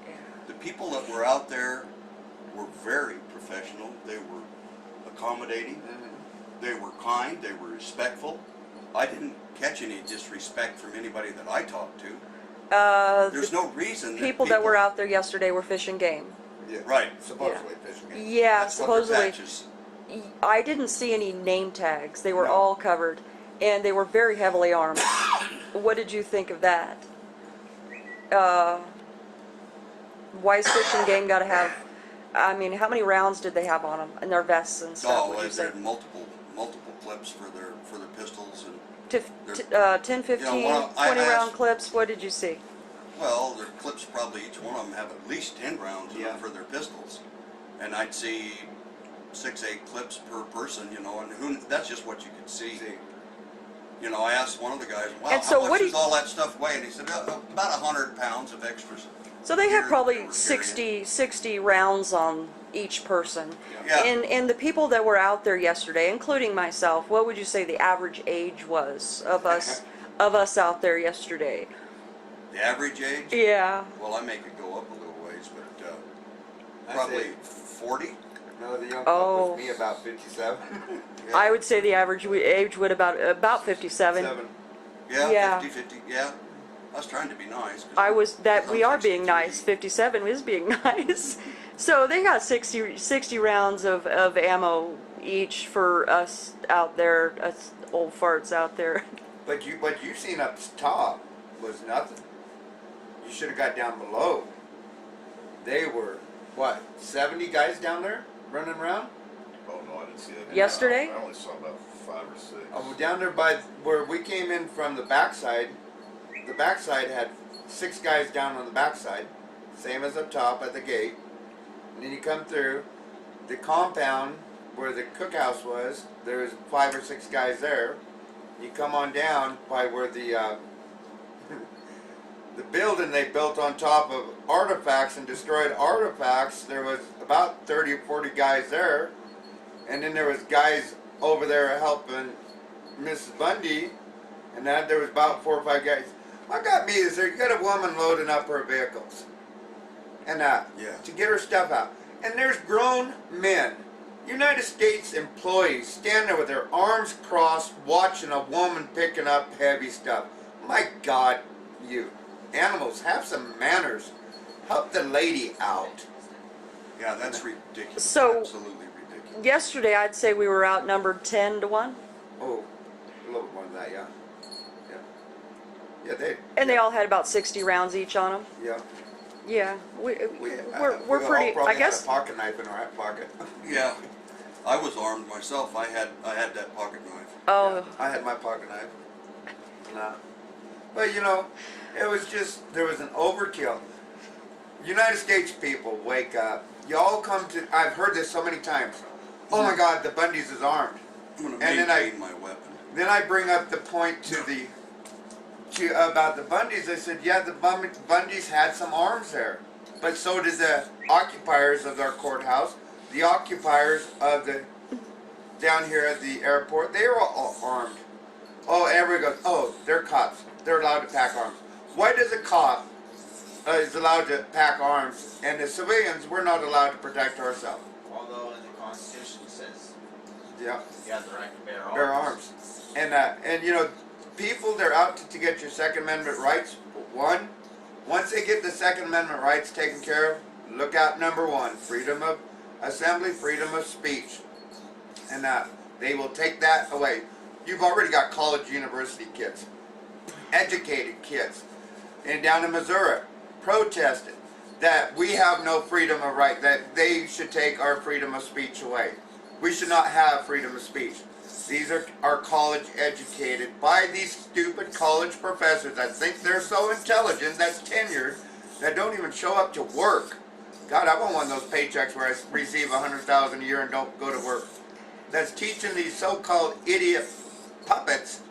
the people that were out there were very professional. They were accommodating. They were kind. They were respectful. I didn't catch any disrespect from anybody that I talked to. There's no reason that People that were out there yesterday were fishing game. Yeah. Right. Supposedly fishing game. Yeah, That's what their supposedly. patches. I didn't see any name tags. They were No. all covered, and they were very heavily armed. What did you think of that? Why is Fish and Game got to have? I mean, how many rounds did they have on them and their vests and stuff? Oh, would you say? there's multiple clips for their pistols and 10, 15, well, I 20 round asked- clips. What did you see? well, their clips probably each one of them have at least 10 rounds in them Yeah. for their pistols, and I'd see 6-8 clips per person, you know, and that's just what you could see. You know, I asked one of the guys, wow, And so how what much do does you- all that stuff weigh? And he said, about 100 pounds of extras. So they Here, had probably there was 60 rounds on each person. Yeah. And the people that were out there yesterday, including myself, what would you say the average age was of us out there yesterday? The average age? Yeah. Well, I make it go up a little ways, but I probably say- 40. No, the young Oh. couple was me about 57. I would say the average age would about 57. 7. Yeah, Yeah. 50. Yeah, I was trying to be nice. 'cause I was that we I'm are being 63. nice. 57 is being nice. So they got 60 rounds of ammo each for us out there, us old farts out there. But what you seen up top was nothing. You should have got down below. They were, what, 70 guys down there running around? Oh, no, I didn't see that. Yesterday? I only saw about 5 or 6. Oh, down there by where we came in from the backside had 6 guys down on the backside, same as up top at the gate. And then you come through the compound where the cookhouse was, there was 5 or 6 guys there. You come on down by where the the building they built on top of artifacts and destroyed artifacts, there was about 30 or 40 guys there. And then there was guys over there helping Mrs. Bundy, and that there was about 4 or 5 guys. What got me is there you got a woman loading up her vehicles, and Yeah. to get her stuff out, and there's grown men, United States employees, standing there with their arms crossed, watching a woman picking up heavy stuff. My God, you animals, have some manners. Help the lady out. Yeah, that's ridiculous. So- Absolutely ridiculous. Yesterday, I'd say we were outnumbered 10 to 1, Oh, a little bit more than that, yeah. Yeah, they. and they all had about 60 rounds each on them. Yeah. Yeah, We we're all pretty. probably I guess had a pocket knife in our pocket. Yeah, I was armed myself. I had that pocket knife. Oh, I had my pocket knife. Nah. But you know, it was just, there was an overkill. United States people, wake up. Y'all come to, I've heard this so many times. Oh my God, the Bundys is armed. I'm gonna And then I- maintain my weapon. Then I bring up the point about the Bundys. I said, yeah, the Bundys had some arms there. But so did the occupiers of our courthouse, the occupiers of the, down here at the airport, they were all armed. Oh, everybody goes, oh, they're cops. They're allowed to pack arms. Why does a cop is allowed to pack arms and the civilians, we're not allowed to protect ourselves? Although in the Constitution it says Yeah. you have the right to bear arms. Bear arms. And you know, people, they're out to get your Second Amendment rights. Once they get the Second Amendment rights taken care of, look out number 1, freedom of assembly, freedom of speech. And they will take that away. You've already got college university kids, educated kids, and down in Missouri, protested that we have no freedom of right, that they should take our freedom of speech away. We should not have freedom of speech. These are college educated by these stupid college professors that think they're so intelligent, that's tenured, that don't even show up to work. God, I want one of those paychecks where I receive $100,000 a year and don't go to work. That's teaching these so-called idiot puppets,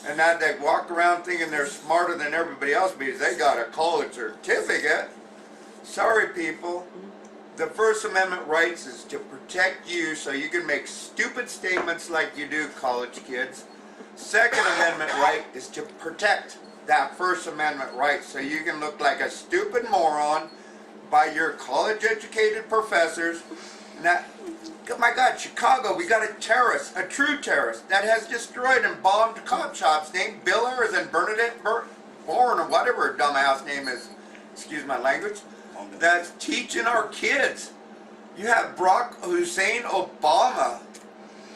and that they walk around thinking they're smarter than everybody else because they got a college certificate. Sorry, people. The First Amendment rights is to protect you so you can make stupid statements like you do, college kids. Second Amendment right is to protect that First Amendment right so you can look like a stupid moron by your college-educated professors. And that, oh my God, Chicago, we got a terrorist, a true terrorist, that has destroyed and bombed cop shops named Bill as in Bernadette Horn or whatever her dumbass name is, excuse my language, that's teaching our kids. You have Barack Hussein Obama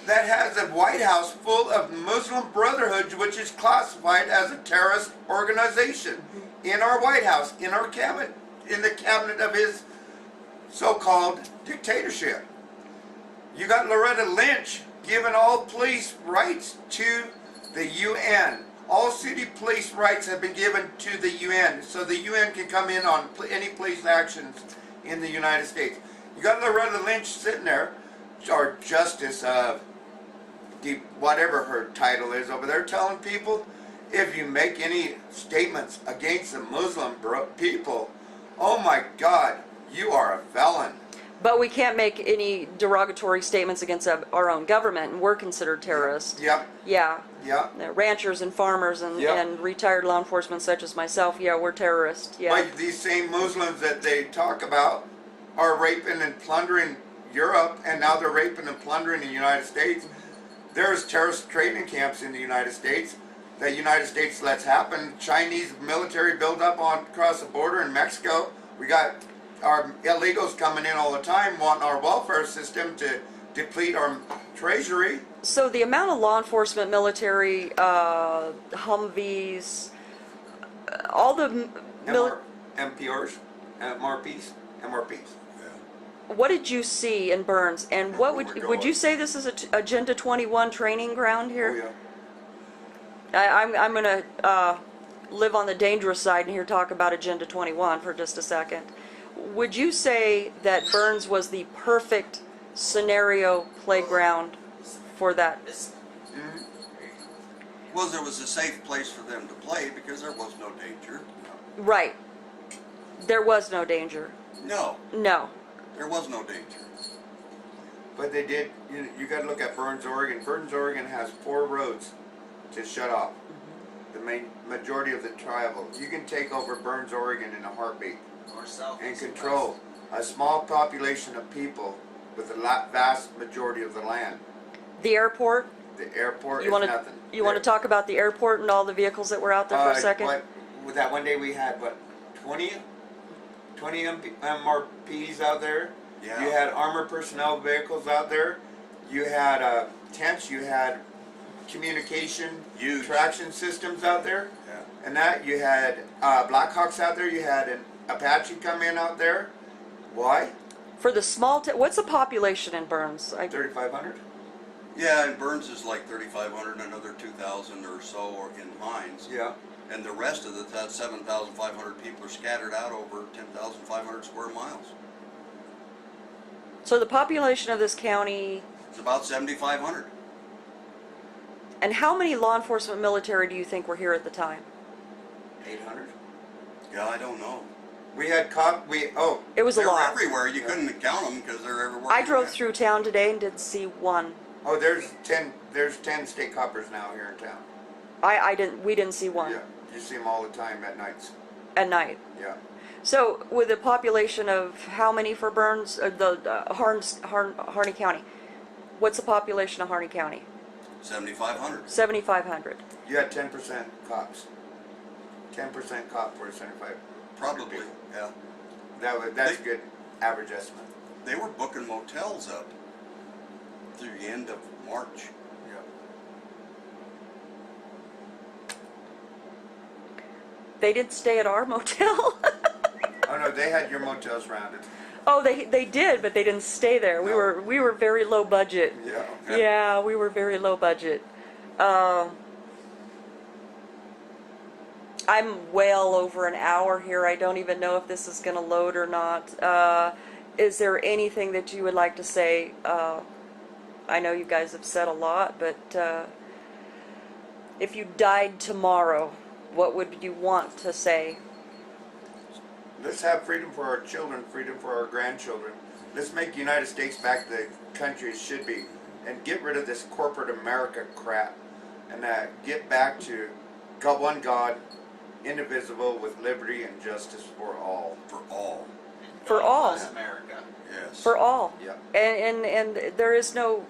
that has a White House full of Muslim Brotherhood, which is classified as a terrorist organization, in our White House, in our cabinet, in the cabinet of his so-called dictatorship. You got Loretta Lynch giving all police rights to the UN. All city police rights have been given to the UN, so the UN can come in on any police actions in the United States. You got Loretta Lynch sitting there, or Justice whatever her title is over there, telling people, if you make any statements against the Muslim people, oh my God, you are a felon. But we can't make any derogatory statements against our own government, and we're considered terrorists. Yep, Yeah. yep. Ranchers and farmers and, Yep. and retired law enforcement such as myself, yeah, we're terrorists. Yeah. Like these same Muslims that they talk about are raping and plundering Europe, and now they're raping and plundering the United States. There's terrorist training camps in the United States that the United States lets happen. Chinese military build up on across the border in Mexico. We got our illegals coming in all the time wanting our welfare system to deplete our treasury. So the amount of law enforcement, military, Humvees, all the MPRs, MRPs. what did you see in Burns, and what would you say this is Agenda 21 training ground Oh here? yeah. I'm gonna live on the dangerous side and here talk about Agenda 21 for just a second. Would you say that Burns was the perfect scenario playground for that? Well, there was a safe place for them to play because there was no danger. Right. There was no danger. No, No. there was no danger. But they did, you got to look at Burns, Oregon. Burns, Oregon has 4 roads to shut off. The majority of the travel. You can take over Burns, Oregon in a heartbeat North, south, and east, and control a small population of people with a vast majority of the land. The airport? The airport You is want nothing. to you want to talk about the airport and all the vehicles that were out there for a second? With that one day we had, 20 MRPs out there. Yeah. You had armored personnel vehicles out there. You had tents. You had communication, Huge. traction systems out there. Yeah. And that you had Blackhawks out there. You had an Apache come in out there. Why? For the small what's the population in Burns? 3,500. Yeah, and Burns is like 3,500, another 2,000 or so or in Hines. Yeah. And the rest of the 7,500 people are scattered out over 10,500 square miles. So the population of this county, It's about 7,500. and how many law enforcement military do you think were here at the time? 800. Yeah, I don't know. We had It was a They were lot. everywhere. You couldn't count them because they're everywhere. I drove through town today and didn't see one. there's 10 state coppers now here in town. We didn't see one Yeah. You see them all the time at nights. at night. Yeah. So with a population of how many for Burns, Harney County? What's the population of Harney County? 7,500. 7,500. You had 10% cops. 10% cop for 75. Probably, yeah. That's a good average estimate. They were booking motels up through the end of March. Yeah. They didn't stay at our motel. Oh no, they had your motels rounded. Oh, they did, but they didn't stay there. We No. were very low budget. Yeah. Yeah, we were very low budget. I'm well over an hour here. I don't even know if this is going to load or not. Is there anything that you would like to say? I know you guys have said a lot, but if you died tomorrow, what would you want to say? Let's have freedom for our children, freedom for our grandchildren. Let's make the United States back the country it should be, and get rid of this corporate America crap, and get back to one God, indivisible, with liberty and justice for all. For all. For all. bless America. Yes. For all. Yeah. And there is no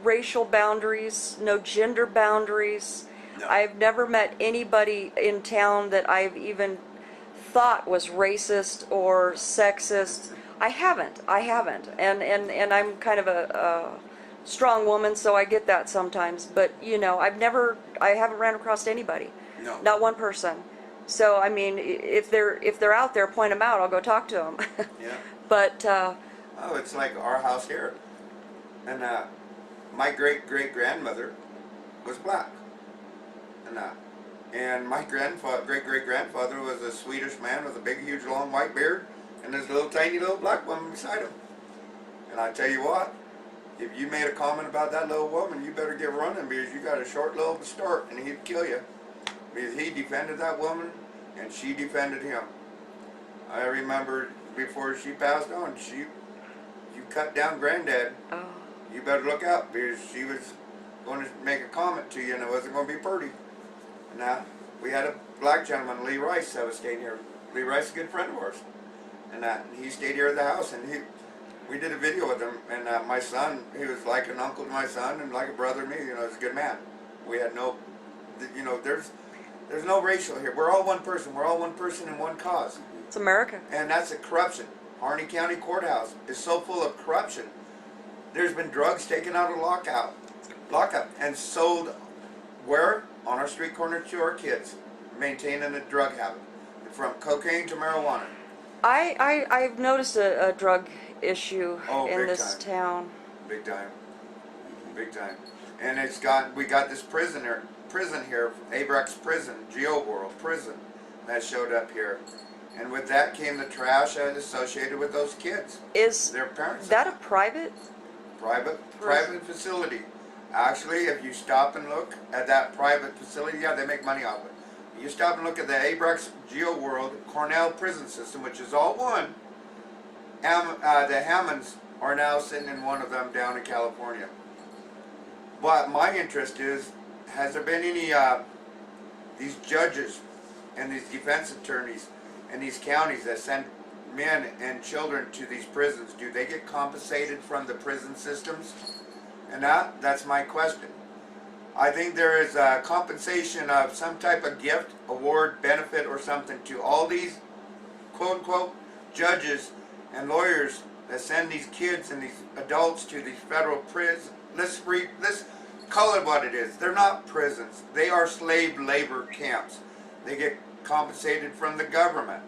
racial boundaries, no gender boundaries. No. I've never met anybody in town that I've even thought was racist or sexist. I haven't. And I'm kind of a strong woman, so I get that sometimes. But, you know, I haven't ran across anybody. No. Not one person. So, I mean, if they're out there, point them out. I'll go talk to them. Yeah. But, Oh, it's like our house here. And my great-great-grandmother was black. And my great-great-grandfather was a Swedish man with a big, huge, long white beard, and this little tiny little black woman beside him. And I tell you what, if you made a comment about that little woman, you better get running, because you got a short little start, and he'd kill you. Because he defended that woman, and she defended him. I remember before she passed on, you cut down Granddad. oh, You better look out, because she was going to make a comment to you, and it wasn't going to be pretty. Now, we had a black gentleman, Lee Rice, that was staying here. Lee Rice is a good friend of ours. And he stayed here at the house, and we did a video with him. And my son, he was like an uncle to my son and like a brother to me. You know, he's a good man. We had no, you know, there's no racial here. We're all one person. We're all one person in one cause. it's America. And that's the corruption. Harney County Courthouse is so full of corruption. There's been drugs taken out of lockup, and sold where? On our street corner to our kids, maintaining a drug habit, from cocaine to marijuana. I've noticed a drug issue Oh, in big this time. town. Big time. Big time. And we got this prison here, Abrex Prison, GeoWorld Prison, that showed up here. And with that came the trash associated with those kids, Is their parents. that a private? Private facility. Actually, if you stop and look at that private facility, yeah, they make money off it. You stop and look at the Abrex GeoWorld Cornell prison system, which is all one. The Hammonds are now sitting in one of them down in California. But my interest is, has there been any these judges and these defense attorneys and these counties that send men and children to these prisons, do they get compensated from the prison systems? And that's my question. I think there is a compensation of some type of gift, award, benefit, or something to all these quote-unquote judges and lawyers that send these kids and these adults to these federal prisons. Let's call it what it is. They're not prisons. They are slave labor camps. They get compensated from the government.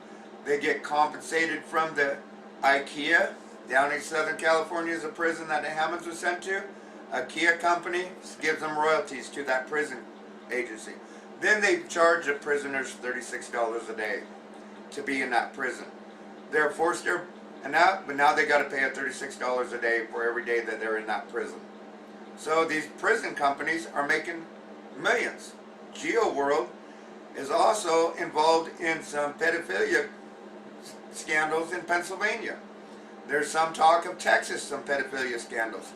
They get compensated from the IKEA. Down in Southern California is a prison that the Hammonds was sent to. IKEA company gives them royalties to that prison agency. Then they charge the prisoners $36 a day to be in that prison. They're forced there, but now they got to pay $36 a day for every day that they're in that prison. So these prison companies are making millions. GeoWorld is also involved in some pedophilia scandals in Pennsylvania. There's some talk of Texas, some pedophilia scandals.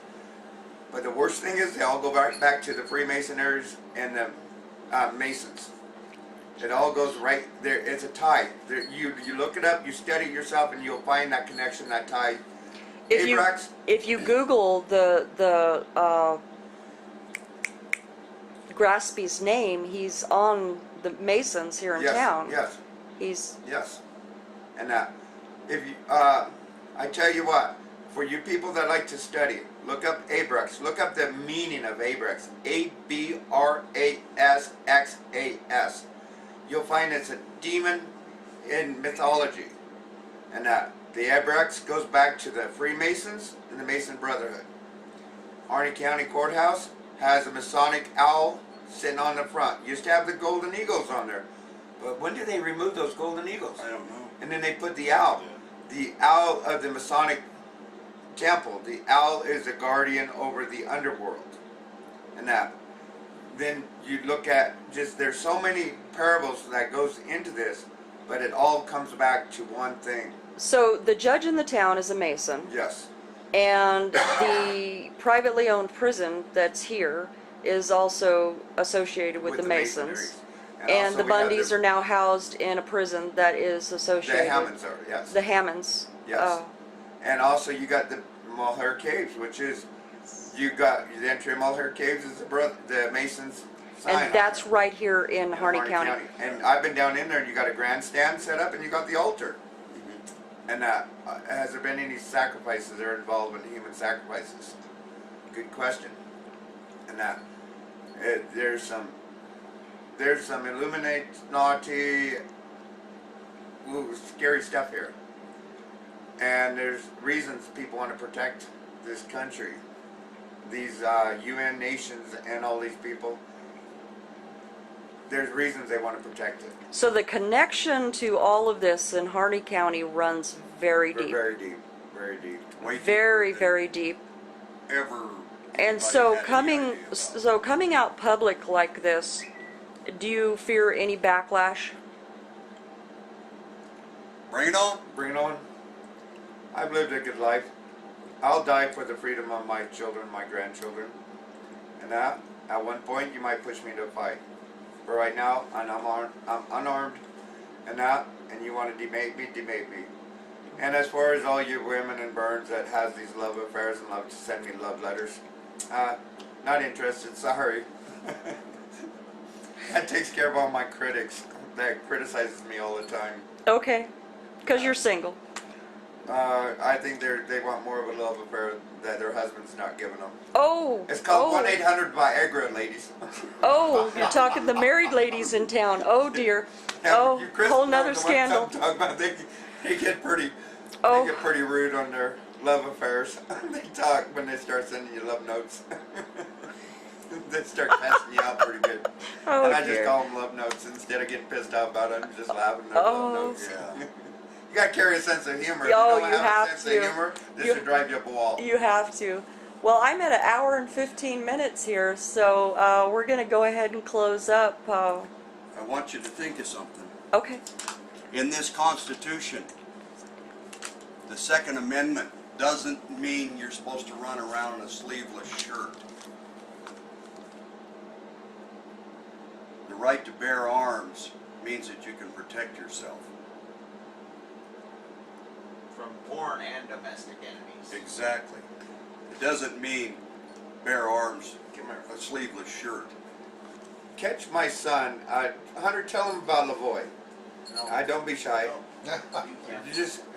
But the worst thing is they all go back to the Freemasoners and the Masons. It all goes right there. It's a tie. You look it up, you study it yourself, and you'll find that connection, that tie. If you Google the Graspy's name, he's on the Masons here in town. Yes. He's Yes. And if you, I tell you what, for you people that like to study, look up Abrex. Look up the meaning of Abrex. ABRASXAS. You'll find it's a demon in mythology. And the Abrex goes back to the Freemasons and the Mason Brotherhood. Harney County Courthouse has a Masonic owl sitting on the front. Used to have the golden eagles on there. But when did they remove those golden eagles? I don't know. And then they put the owl. The owl of the Masonic temple. The owl is a guardian over the underworld. And then you look at there's so many parables that goes into this, but it all comes back to one thing. so the judge in the town is a Mason, Yes. and the privately owned prison that's here is also associated with the Masons. Masonry. And also the we have Bundys are now housed in a prison that is associated. The Hammonds are, yes. The Hammonds. Yes. And also you got the Mulhare Caves, which is, you got the entry of Mulhare Caves is the Masons' sign on And that's it. right here in In Harney County. And I've been down in there, and you got a grandstand set up, and you got the altar. And has there been any sacrifices or involved in human sacrifices? Good question. And there's some Illuminati, scary stuff here. And there's reasons people want to protect this country. These UN nations and all these people. There's reasons they want to protect it. So the connection to all of this in Harney County runs very We're deep. very deep, very deep. Way deeper Very, than very deep. Ever. And anybody so had any coming, idea about. so coming out public like this, do you fear any backlash? Bring it on. Bring it on. I've lived a good life. I'll die for the freedom of my children, my grandchildren. And at one point, you might push me to a fight. But right now, I'm unarmed. And you want to debate me, debate me. And as far as all you women in Burns that has these love affairs and love to send me love letters, not interested, sorry. That takes care of all my critics that criticizes me all the time. Okay, because you're single. I think they want more of a love affair that their husband's not giving them. Oh, It's called oh, 1-800-Viagra, ladies. oh, you're talking the married ladies in town. Oh dear. Oh, You Chris whole knows nother the ones scandal. I'm talking about. They get pretty. Oh. They get pretty rude on their love affairs. They talk when they start sending you love notes. They start messing you out pretty good. Oh And I just dear. call them love notes instead of getting pissed off about it. I'm just laughing at Oh. love notes. Yeah. You gotta carry a sense of humor. If Oh, you don't you have have a sense to. of humor, this You- should drive you up a wall. You have to. Well, I'm at 1 hour and 15 minutes here, so we're going to go ahead and close up. I want you to think of something. Okay. In this Constitution, the Second Amendment doesn't mean you're supposed to run around in a sleeveless shirt. The right to bear arms means that you can protect yourself. From foreign and domestic enemies. Exactly. It doesn't mean bear arms, a sleeveless shirt. Catch my son. Hunter, tell him about Lavoie. Don't be shy.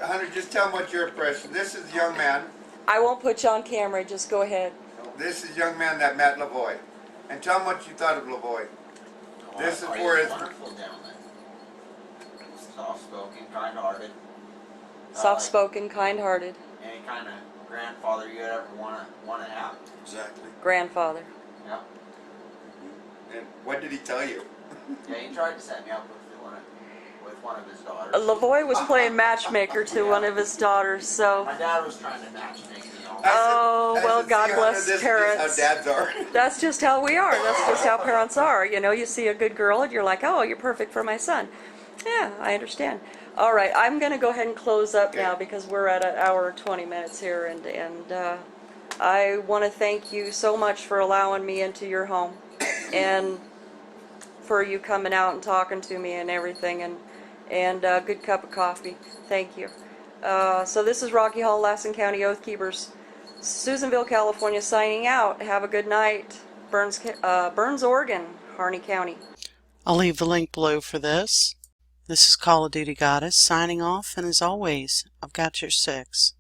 Hunter, just tell him what your impression. This is a young man. I won't put you on camera, just go ahead. This is a young man that met Lavoie. And tell him what you thought of Lavoie. This is Oh, for he's his- a wonderful gentleman. Soft-spoken, kind-hearted. Soft-spoken, kind-hearted, Like any kind of grandfather you'd ever want to have. Exactly. grandfather. Yep. And what did he tell you? Yeah, he tried to set me up with one of his daughters. Lavoie was playing matchmaker to one of his daughters, so My dad was trying to matchmake me all. Oh, well, God "See, bless Hunter, this parents." is how dads are. that's just how we are. That's just how parents are. You know, you see a good girl and you're like, oh, you're perfect for my son. Yeah, I understand. All right, I'm going to go ahead and close up now Okay. because we're at 1 hour and 20 minutes here, and I want to thank you so much for allowing me into your home and for you coming out and talking to me and everything, and a good cup of coffee. Thank you. So this is Rocky Hall, Lassen County Oath Keepers, Susanville, California, signing out. Have a good night. Burns, Oregon, Harney County. I'll leave the link below for this. This is Call of Duty Goddess signing off, and as always, I've got your 6.